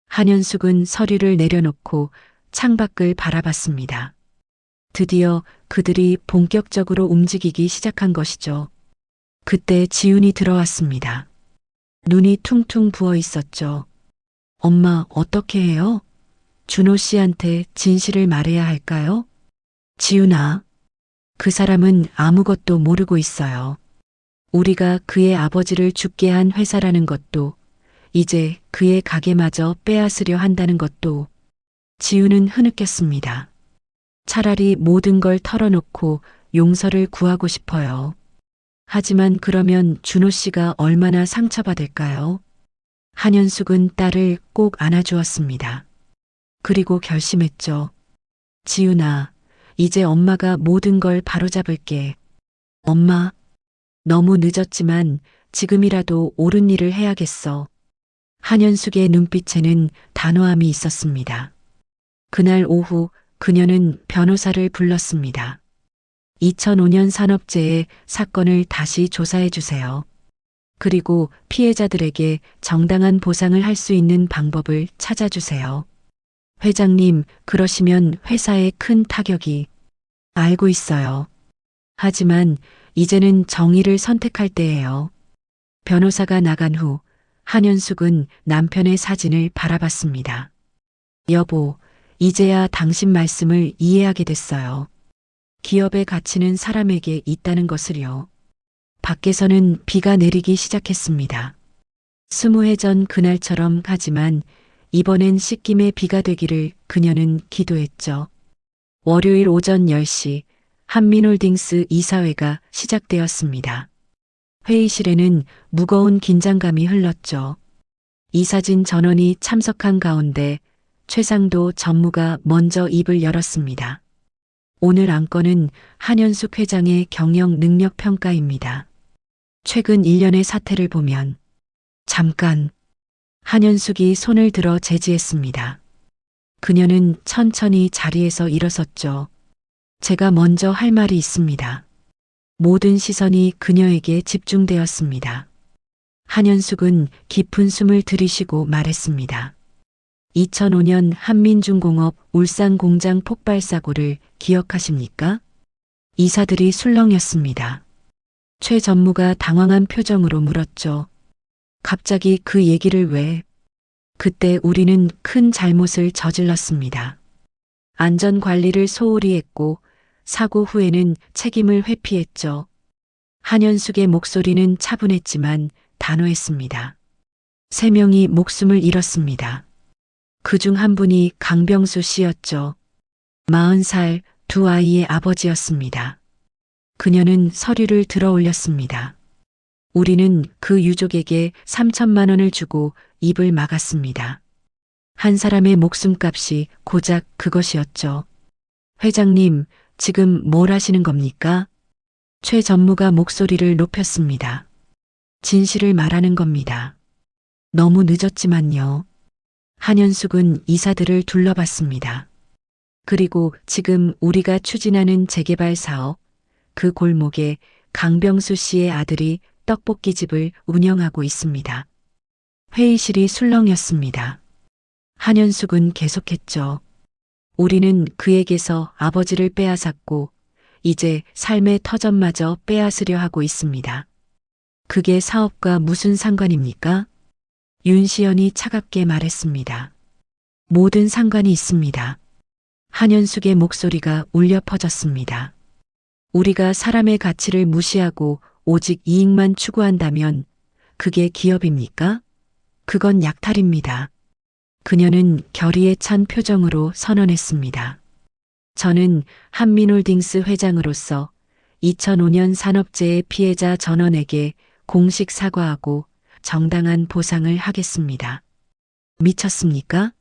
한현숙은 서류를 내려놓고 창밖을 바라봤습니다. 드디어 그들이 본격적으로 움직이기 시작한 것이죠. 그때 지훈이 들어왔습니다. 눈이 퉁퉁 부어 있었죠. 엄마, 어떻게 해요? 준호 씨한테 진실을 말해야 할까요? 지훈아, 그 사람은 아무것도 모르고 있어요. 우리가 그의 아버지를 죽게 한 회사라는 것도, 이제 그의 가게마저 빼앗으려 한다는 것도. 지훈은 흐느꼈습니다. 차라리 모든 걸 털어놓고 용서를 구하고 싶어요. 하지만 그러면 준호 씨가 얼마나 상처받을까요? 한현숙은 딸을 꼭 안아주었습니다. 그리고 결심했죠. 지훈아, 이제 엄마가 모든 걸 바로잡을게. 엄마, 너무 늦었지만 지금이라도 옳은 일을 해야겠어. 한현숙의 눈빛에는 단호함이 있었습니다. 그날 오후 그녀는 변호사를 불렀습니다. 2005년 산업재해 사건을 다시 조사해 주세요. 그리고 피해자들에게 정당한 보상을 할 수 있는 방법을 찾아주세요. 회장님, 그러시면 회사에 큰 타격이. 알고 있어요. 하지만 이제는 정의를 선택할 때예요. 변호사가 나간 후 한현숙은 남편의 사진을 바라봤습니다. 여보, 이제야 당신 말씀을 이해하게 됐어요. 기업의 가치는 사람에게 있다는 것을요. 밖에서는 비가 내리기 시작했습니다. 20해 전 그날처럼 하지만 이번엔 씻김의 비가 되기를 그녀는 기도했죠. 월요일 오전 10시 한민홀딩스 이사회가 시작되었습니다. 회의실에는 무거운 긴장감이 흘렀죠. 이사진 전원이 참석한 가운데 최상도 전무가 먼저 입을 열었습니다. 오늘 안건은 한현숙 회장의 경영 능력 평가입니다. 최근 1년의 사태를 보면 잠깐 한현숙이 손을 들어 제지했습니다. 그녀는 천천히 자리에서 일어섰죠. 제가 먼저 할 말이 있습니다. 모든 시선이 그녀에게 집중되었습니다. 한현숙은 깊은 숨을 들이쉬고 말했습니다. 2005년 한민중공업 울산 공장 폭발 사고를 기억하십니까? 이사들이 술렁였습니다. 최 전무가 당황한 표정으로 물었죠. 갑자기 그 얘기를 왜? 그때 우리는 큰 잘못을 저질렀습니다. 안전관리를 소홀히 했고 사고 후에는 책임을 회피했죠. 한현숙의 목소리는 차분했지만 단호했습니다. 3명이 목숨을 잃었습니다. 그중 한 분이 강병수 씨였죠. 40살 두 아이의 아버지였습니다. 그녀는 서류를 들어 올렸습니다. 우리는 그 유족에게 3천만 원을 주고 입을 막았습니다. 한 사람의 목숨값이 고작 그것이었죠. 회장님, 지금 뭘 하시는 겁니까? 최 전무가 목소리를 높였습니다. 진실을 말하는 겁니다. 너무 늦었지만요. 한현숙은 이사들을 둘러봤습니다. 그리고 지금 우리가 추진하는 재개발 사업, 그 골목에 강병수 씨의 아들이 떡볶이집을 운영하고 있습니다. 회의실이 술렁였습니다. 한현숙은 계속했죠. 우리는 그에게서 아버지를 빼앗았고 이제 삶의 터전마저 빼앗으려 하고 있습니다. 그게 사업과 무슨 상관입니까? 윤시연이 차갑게 말했습니다. 모든 상관이 있습니다. 한현숙의 목소리가 울려 퍼졌습니다. 우리가 사람의 가치를 무시하고 오직 이익만 추구한다면 그게 기업입니까? 그건 약탈입니다. 그녀는 결의에 찬 표정으로 선언했습니다. 저는 한민홀딩스 회장으로서 2005년 산업재해 피해자 전원에게 공식 사과하고 정당한 보상을 하겠습니다. 미쳤습니까?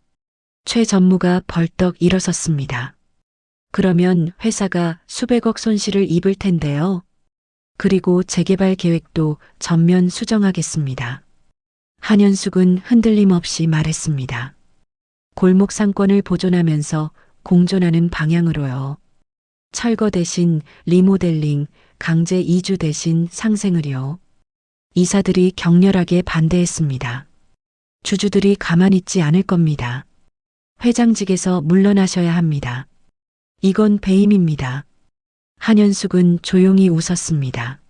최 전무가 벌떡 일어섰습니다. 그러면 회사가 수백억 손실을 입을 텐데요. 그리고 재개발 계획도 전면 수정하겠습니다. 한현숙은 흔들림 없이 말했습니다. 골목 상권을 보존하면서 공존하는 방향으로요. 철거 대신 리모델링, 강제 이주 대신 상생을요. 이사들이 격렬하게 반대했습니다. 주주들이 가만히 있지 않을 겁니다. 회장직에서 물러나셔야 합니다. 이건 배임입니다. 한현숙은 조용히 웃었습니다.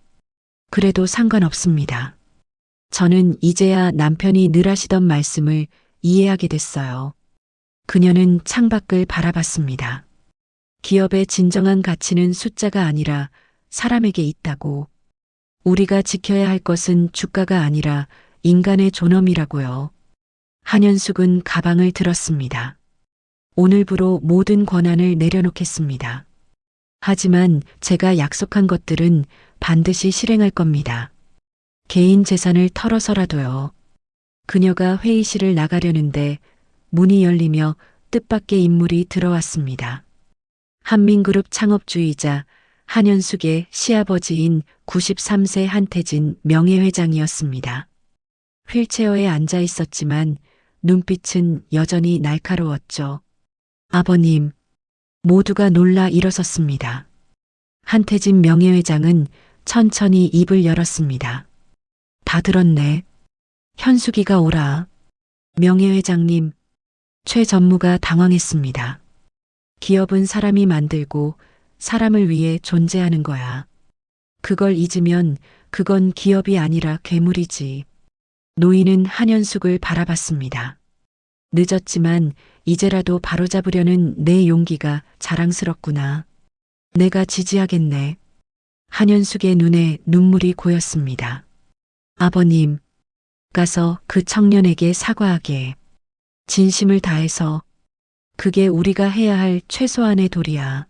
그래도 상관없습니다. 저는 이제야 남편이 늘 하시던 말씀을 이해하게 됐어요. 그녀는 창밖을 바라봤습니다. 기업의 진정한 가치는 숫자가 아니라 사람에게 있다고. 우리가 지켜야 할 것은 주가가 아니라 인간의 존엄이라고요. 한현숙은 가방을 들었습니다. 오늘부로 모든 권한을 내려놓겠습니다. 하지만 제가 약속한 것들은 반드시 실행할 겁니다. 개인 재산을 털어서라도요. 그녀가 회의실을 나가려는데 문이 열리며 뜻밖의 인물이 들어왔습니다. 한민그룹 창업주의자 한현숙의 시아버지인 93세 한태진 명예회장이었습니다. 휠체어에 앉아 있었지만 눈빛은 여전히 날카로웠죠. 아버님, 모두가 놀라 일어섰습니다. 한태진 명예회장은 천천히 입을 열었습니다. 다 들었네. 현숙이가 오라. 명예회장님, 최 전무가 당황했습니다. 기업은 사람이 만들고 사람을 위해 존재하는 거야. 그걸 잊으면 그건 기업이 아니라 괴물이지. 노인은 한현숙을 바라봤습니다. 늦었지만 이제라도 바로잡으려는 내 용기가 자랑스럽구나. 내가 지지하겠네. 한현숙의 눈에 눈물이 고였습니다. 아버님, 가서 그 청년에게 사과하게. 진심을 다해서. 그게 우리가 해야 할 최소한의 도리야.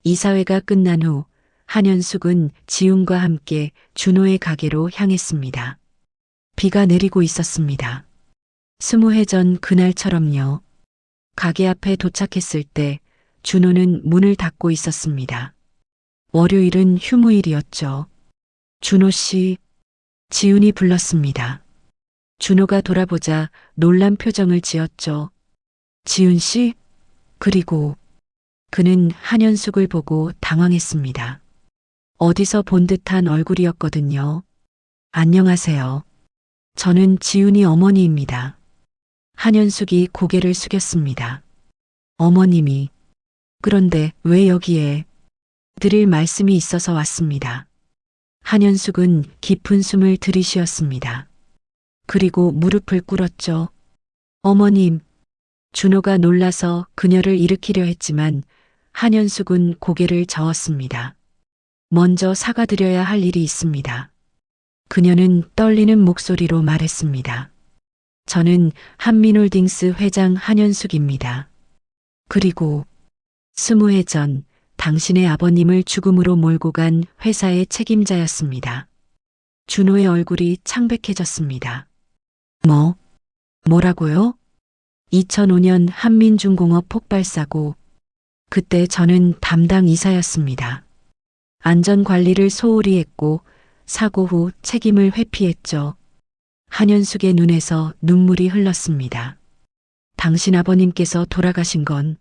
이사회가 끝난 후 한현숙은 지훈과 함께 준호의 가게로 향했습니다. 비가 내리고 있었습니다. 20해 전 그날처럼요. 가게 앞에 도착했을 때 준호는 문을 닫고 있었습니다. 월요일은 휴무일이었죠. 준호 씨, 지훈이 불렀습니다. 준호가 돌아보자 놀란 표정을 지었죠. 지훈 씨? 그리고 그는 한현숙을 보고 당황했습니다. 어디서 본 듯한 얼굴이었거든요. 안녕하세요. 저는 지훈이 어머니입니다. 한현숙이 고개를 숙였습니다. 어머님이. 그런데 왜 여기에? 드릴 말씀이 있어서 왔습니다. 한현숙은 깊은 숨을 들이쉬었습니다. 그리고 무릎을 꿇었죠. 어머님. 준호가 놀라서 그녀를 일으키려 했지만 한현숙은 고개를 저었습니다. 먼저 사과드려야 할 일이 있습니다. 그녀는 떨리는 목소리로 말했습니다. 저는 한민홀딩스 회장 한현숙입니다. 그리고 20해 전 당신의 아버님을 죽음으로 몰고 간 회사의 책임자였습니다. 준호의 얼굴이 창백해졌습니다. 뭐라고요? 2005년 한민중공업 폭발사고, 그때 저는 담당 이사였습니다. 안전관리를 소홀히 했고 사고 후 책임을 회피했죠. 한현숙의 눈에서 눈물이 흘렀습니다. 당신 아버님께서 돌아가신 건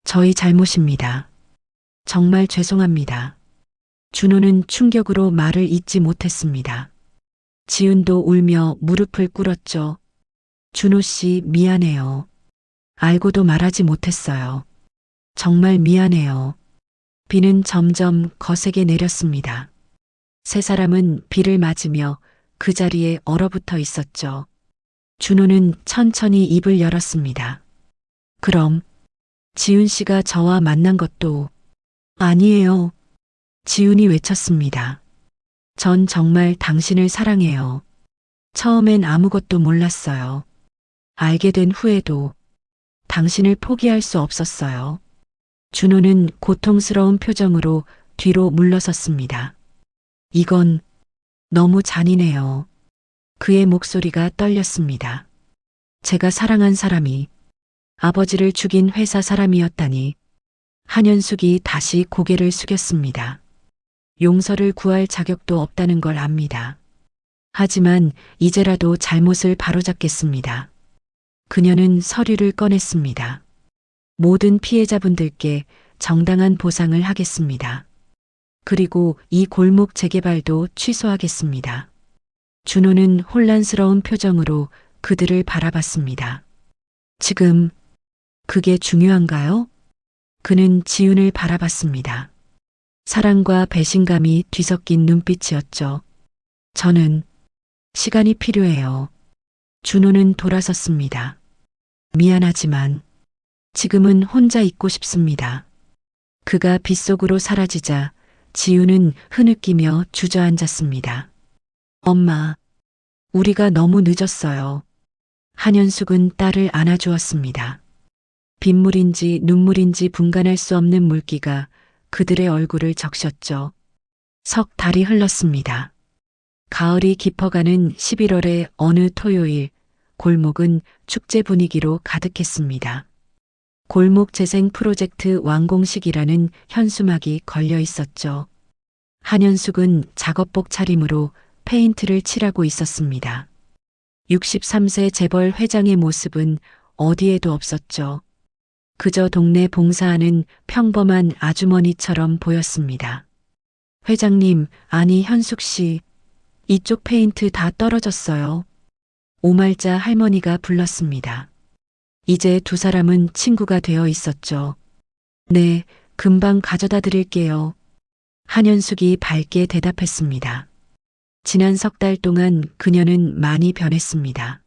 저희 잘못입니다. 정말 죄송합니다. 준호는 충격으로 말을 잇지 못했습니다. 지훈도 울며 무릎을 꿇었죠. 준호 씨 미안해요. 알고도 말하지 못했어요. 정말 미안해요. 비는 점점 거세게 내렸습니다. 세 사람은 비를 맞으며 그 자리에 얼어붙어 있었죠. 준호는 천천히 입을 열었습니다. 그럼 지훈 씨가 저와 만난 것도 아니에요. 지훈이 외쳤습니다. 전 정말 당신을 사랑해요. 처음엔 아무것도 몰랐어요. 알게 된 후에도 당신을 포기할 수 없었어요. 준호는 고통스러운 표정으로 뒤로 물러섰습니다. 이건 너무 잔인해요. 그의 목소리가 떨렸습니다. 제가 사랑한 사람이 아버지를 죽인 회사 사람이었다니. 한현숙이 다시 고개를 숙였습니다. 용서를 구할 자격도 없다는 걸 압니다. 하지만 이제라도 잘못을 바로잡겠습니다. 그녀는 서류를 꺼냈습니다. 모든 피해자분들께 정당한 보상을 하겠습니다. 그리고 이 골목 재개발도 취소하겠습니다. 준호는 혼란스러운 표정으로 그들을 바라봤습니다. 지금 그게 중요한가요? 그는 지훈을 바라봤습니다. 사랑과 배신감이 뒤섞인 눈빛이었죠. 저는 시간이 필요해요. 준호는 돌아섰습니다. 미안하지만 지금은 혼자 있고 싶습니다. 그가 빗속으로 사라지자 지훈은 흐느끼며 주저앉았습니다. 엄마, 우리가 너무 늦었어요. 한현숙은 딸을 안아주었습니다. 빗물인지 눈물인지 분간할 수 없는 물기가 그들의 얼굴을 적셨죠. 석 달이 흘렀습니다. 가을이 깊어가는 11월의 어느 토요일, 골목은 축제 분위기로 가득했습니다. 골목 재생 프로젝트 완공식이라는 현수막이 걸려 있었죠. 한현숙은 작업복 차림으로 페인트를 칠하고 있었습니다. 63세 재벌 회장의 모습은 어디에도 없었죠. 그저 동네 봉사하는 평범한 아주머니처럼 보였습니다. 회장님, 아니 현숙 씨, 이쪽 페인트 다 떨어졌어요. 오말자 할머니가 불렀습니다. 이제 두 사람은 친구가 되어 있었죠. 네, 금방 가져다 드릴게요. 한현숙이 밝게 대답했습니다. 지난 석 달 동안 그녀는 많이 변했습니다.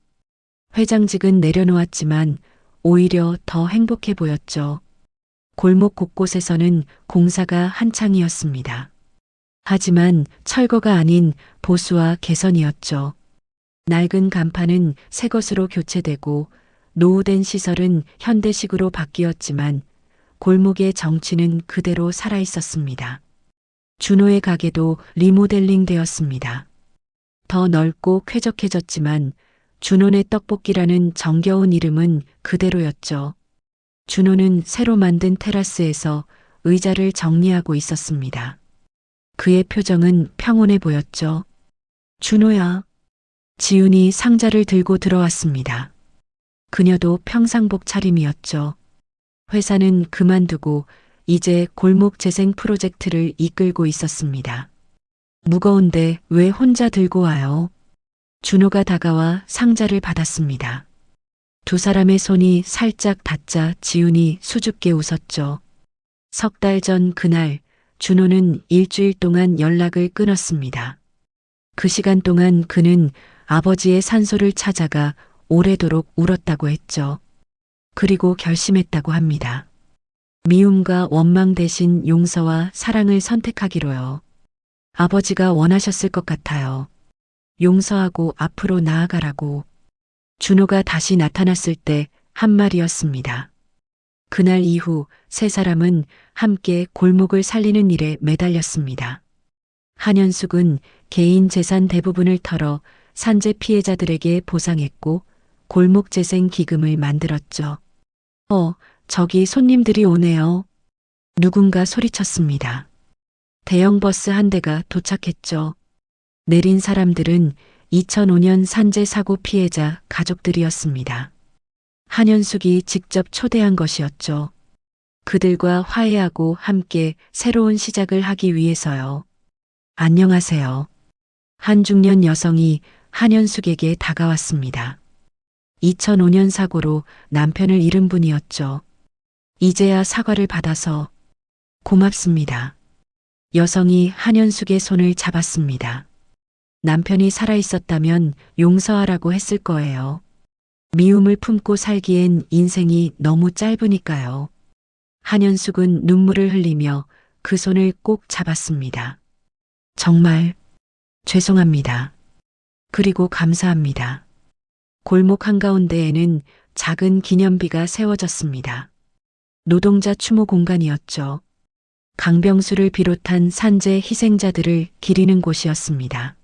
회장직은 내려놓았지만 오히려 더 행복해 보였죠. 골목 곳곳에서는 공사가 한창이었습니다. 하지만 철거가 아닌 보수와 개선이었죠. 낡은 간판은 새 것으로 교체되고 노후된 시설은 현대식으로 바뀌었지만 골목의 정취는 그대로 살아 있었습니다. 준호의 가게도 리모델링 되었습니다. 더 넓고 쾌적해졌지만 준호네 떡볶이라는 정겨운 이름은 그대로였죠. 준호는 새로 만든 테라스에서 의자를 정리하고 있었습니다. 그의 표정은 평온해 보였죠. 준호야. 지훈이 상자를 들고 들어왔습니다. 그녀도 평상복 차림이었죠. 회사는 그만두고 이제 골목 재생 프로젝트를 이끌고 있었습니다. 무거운데 왜 혼자 들고 와요? 준호가 다가와 상자를 받았습니다. 두 사람의 손이 살짝 닿자 지훈이 수줍게 웃었죠. 석 달 전 그날 준호는 일주일 동안 연락을 끊었습니다. 그 시간 동안 그는 아버지의 산소를 찾아가 오래도록 울었다고 했죠. 그리고 결심했다고 합니다. 미움과 원망 대신 용서와 사랑을 선택하기로요. 아버지가 원하셨을 것 같아요. 용서하고 앞으로 나아가라고. 준호가 다시 나타났을 때 한 말이었습니다. 그날 이후 세 사람은 함께 골목을 살리는 일에 매달렸습니다. 한현숙은 개인 재산 대부분을 털어 산재 피해자들에게 보상했고 골목 재생 기금을 만들었죠. 저기 손님들이 오네요. 누군가 소리쳤습니다. 대형 버스 한 대가 도착했죠. 내린 사람들은 2005년 산재 사고 피해자 가족들이었습니다. 한현숙이 직접 초대한 것이었죠. 그들과 화해하고 함께 새로운 시작을 하기 위해서요. 안녕하세요. 한 중년 여성이 한현숙에게 다가왔습니다. 2005년 사고로 남편을 잃은 분이었죠. 이제야 사과를 받아서 고맙습니다. 여성이 한현숙의 손을 잡았습니다. 남편이 살아있었다면 용서하라고 했을 거예요. 미움을 품고 살기엔 인생이 너무 짧으니까요. 한현숙은 눈물을 흘리며 그 손을 꼭 잡았습니다. 정말 죄송합니다. 그리고 감사합니다. 골목 한가운데에는 작은 기념비가 세워졌습니다. 노동자 추모 공간이었죠. 강병수를 비롯한 산재 희생자들을 기리는 곳이었습니다.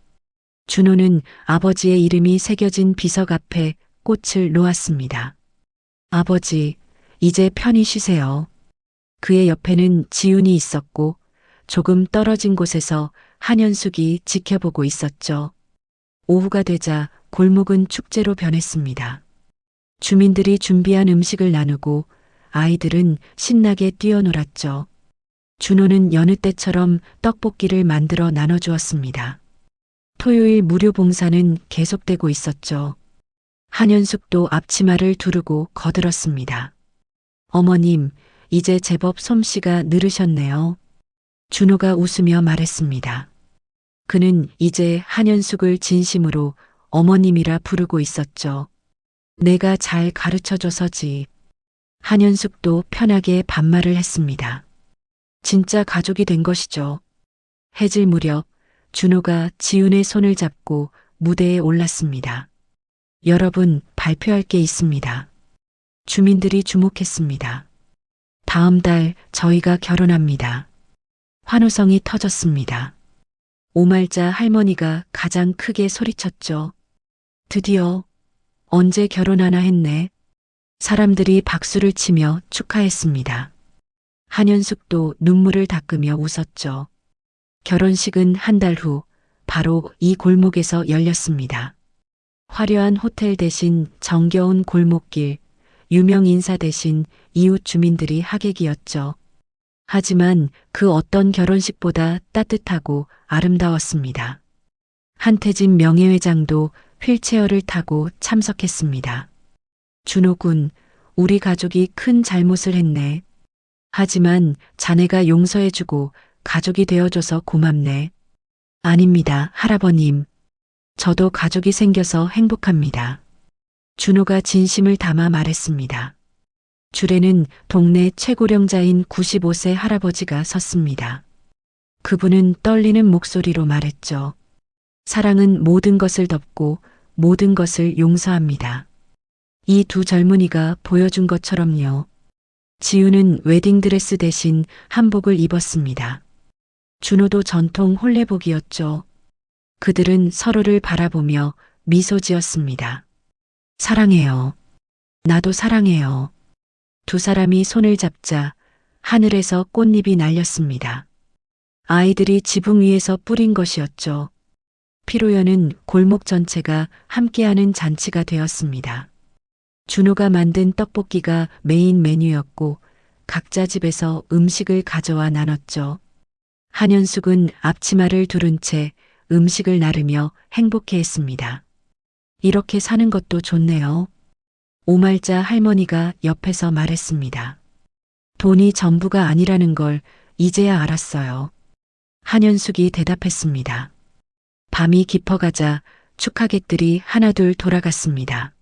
준호는 아버지의 이름이 새겨진 비석 앞에 꽃을 놓았습니다. 아버지, 이제 편히 쉬세요. 그의 옆에는 지훈이 있었고 조금 떨어진 곳에서 한현숙이 지켜보고 있었죠. 오후가 되자 골목은 축제로 변했습니다. 주민들이 준비한 음식을 나누고 아이들은 신나게 뛰어놀았죠. 준호는 여느 때처럼 떡볶이를 만들어 나눠주었습니다. 토요일 무료 봉사는 계속되고 있었죠. 한현숙도 앞치마를 두르고 거들었습니다. 어머님, 이제 제법 솜씨가 늘으셨네요. 준호가 웃으며 말했습니다. 그는 이제 한현숙을 진심으로 어머님이라 부르고 있었죠. 내가 잘 가르쳐줘서지. 한현숙도 편하게 반말을 했습니다. 진짜 가족이 된 것이죠. 해질 무렵 준호가 지훈의 손을 잡고 무대에 올랐습니다. 여러분, 발표할 게 있습니다. 주민들이 주목했습니다. 다음 달 저희가 결혼합니다. 환호성이 터졌습니다. 오말자 할머니가 가장 크게 소리쳤죠. 드디어 언제 결혼하나 했네. 사람들이 박수를 치며 축하했습니다. 한현숙도 눈물을 닦으며 웃었죠. 결혼식은 한 달 후 바로 이 골목에서 열렸습니다. 화려한 호텔 대신 정겨운 골목길, 유명 인사 대신 이웃 주민들이 하객이었죠. 하지만 그 어떤 결혼식보다 따뜻하고 아름다웠습니다. 한태진 명예회장도 휠체어를 타고 참석했습니다. 준호군, 우리 가족이 큰 잘못을 했네. 하지만 자네가 용서해주고 가족이 되어줘서 고맙네. 아닙니다, 할아버님. 저도 가족이 생겨서 행복합니다. 준호가 진심을 담아 말했습니다. 줄에는 동네 최고령자인 95세 할아버지가 섰습니다. 그분은 떨리는 목소리로 말했죠. 사랑은 모든 것을 덮고 모든 것을 용서합니다. 이 두 젊은이가 보여준 것처럼요. 지우는 웨딩드레스 대신 한복을 입었습니다. 준호도 전통 홀레복이었죠. 그들은 서로를 바라보며 미소 지었습니다. 사랑해요. 나도 사랑해요. 두 사람이 손을 잡자 하늘에서 꽃잎이 날렸습니다. 아이들이 지붕 위에서 뿌린 것이었죠. 피로연은 골목 전체가 함께하는 잔치가 되었습니다. 준호가 만든 떡볶이가 메인 메뉴였고 각자 집에서 음식을 가져와 나눴죠. 한현숙은 앞치마를 두른 채 음식을 나르며 행복해했습니다. 이렇게 사는 것도 좋네요. 오말자 할머니가 옆에서 말했습니다. 돈이 전부가 아니라는 걸 이제야 알았어요. 한현숙이 대답했습니다. 밤이 깊어가자 축하객들이 하나둘 돌아갔습니다.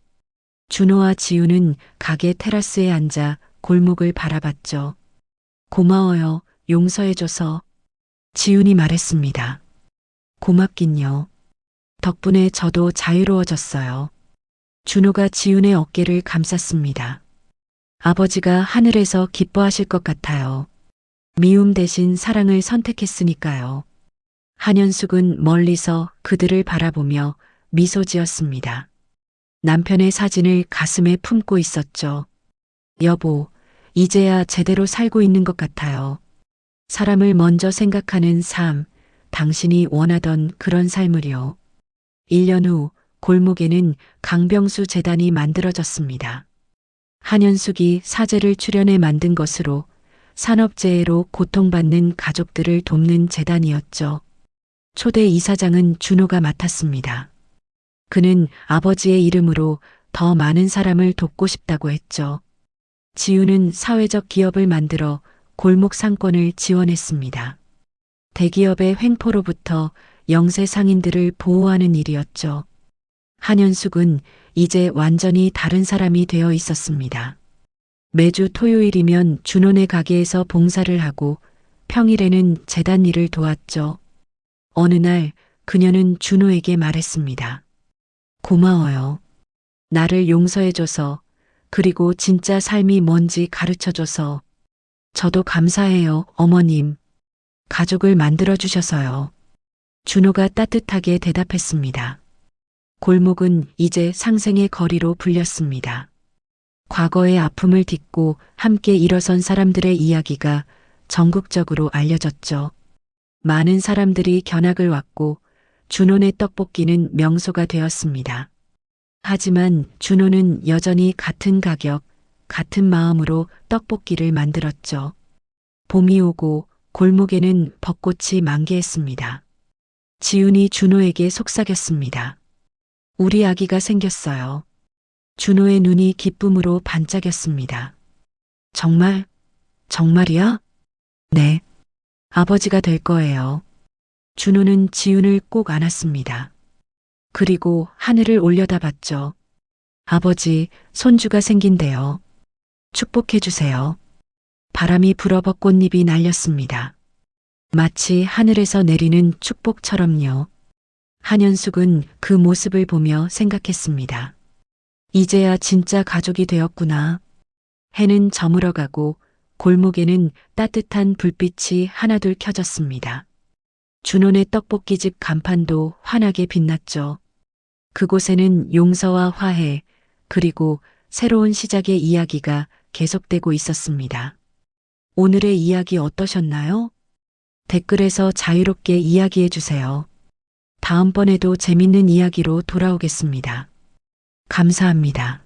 준호와 지우는 가게 테라스에 앉아 골목을 바라봤죠. 고마워요. 용서해줘서. 지훈이 말했습니다. 고맙긴요. 덕분에 저도 자유로워졌어요. 준호가 지훈의 어깨를 감쌌습니다. 아버지가 하늘에서 기뻐하실 것 같아요. 미움 대신 사랑을 선택했으니까요. 한현숙은 멀리서 그들을 바라보며 미소 지었습니다. 남편의 사진을 가슴에 품고 있었죠. 여보, 이제야 제대로 살고 있는 것 같아요. 사람을 먼저 생각하는 삶, 당신이 원하던 그런 삶을요. 1년 후 골목에는 강병수 재단이 만들어졌습니다. 한현숙이 사제를 출연해 만든 것으로 산업재해로 고통받는 가족들을 돕는 재단이었죠. 초대 이사장은 준호가 맡았습니다. 그는 아버지의 이름으로 더 많은 사람을 돕고 싶다고 했죠. 지우는 사회적 기업을 만들어 골목 상권을 지원했습니다. 대기업의 횡포로부터 영세 상인들을 보호하는 일이었죠. 한현숙은 이제 완전히 다른 사람이 되어 있었습니다. 매주 토요일이면 준호네 가게에서 봉사를 하고 평일에는 재단 일을 도왔죠. 어느 날 그녀는 준호에게 말했습니다. 고마워요. 나를 용서해줘서, 그리고 진짜 삶이 뭔지 가르쳐줘서. 저도 감사해요, 어머님. 가족을 만들어주셔서요. 준호가 따뜻하게 대답했습니다. 골목은 이제 상생의 거리로 불렸습니다. 과거의 아픔을 딛고 함께 일어선 사람들의 이야기가 전국적으로 알려졌죠. 많은 사람들이 견학을 왔고 준호네 떡볶이는 명소가 되었습니다. 하지만 준호는 여전히 같은 가격, 같은 마음으로 떡볶이를 만들었죠. 봄이 오고 골목에는 벚꽃이 만개했습니다. 지훈이 준호에게 속삭였습니다. 우리 아기가 생겼어요. 준호의 눈이 기쁨으로 반짝였습니다. 정말? 정말이야? 네. 아버지가 될 거예요. 준호는 지훈을 꼭 안았습니다. 그리고 하늘을 올려다봤죠. 아버지, 손주가 생긴대요. 축복해 주세요. 바람이 불어 벚꽃잎이 날렸습니다. 마치 하늘에서 내리는 축복처럼요. 한현숙은 그 모습을 보며 생각했습니다. 이제야 진짜 가족이 되었구나. 해는 저물어가고 골목에는 따뜻한 불빛이 하나둘 켜졌습니다. 준호네 떡볶이집 간판도 환하게 빛났죠. 그곳에는 용서와 화해, 그리고 새로운 시작의 이야기가 계속되고 있었습니다. 오늘의 이야기 어떠셨나요? 댓글에서 자유롭게 이야기해 주세요. 다음번에도 재밌는 이야기로 돌아오겠습니다. 감사합니다.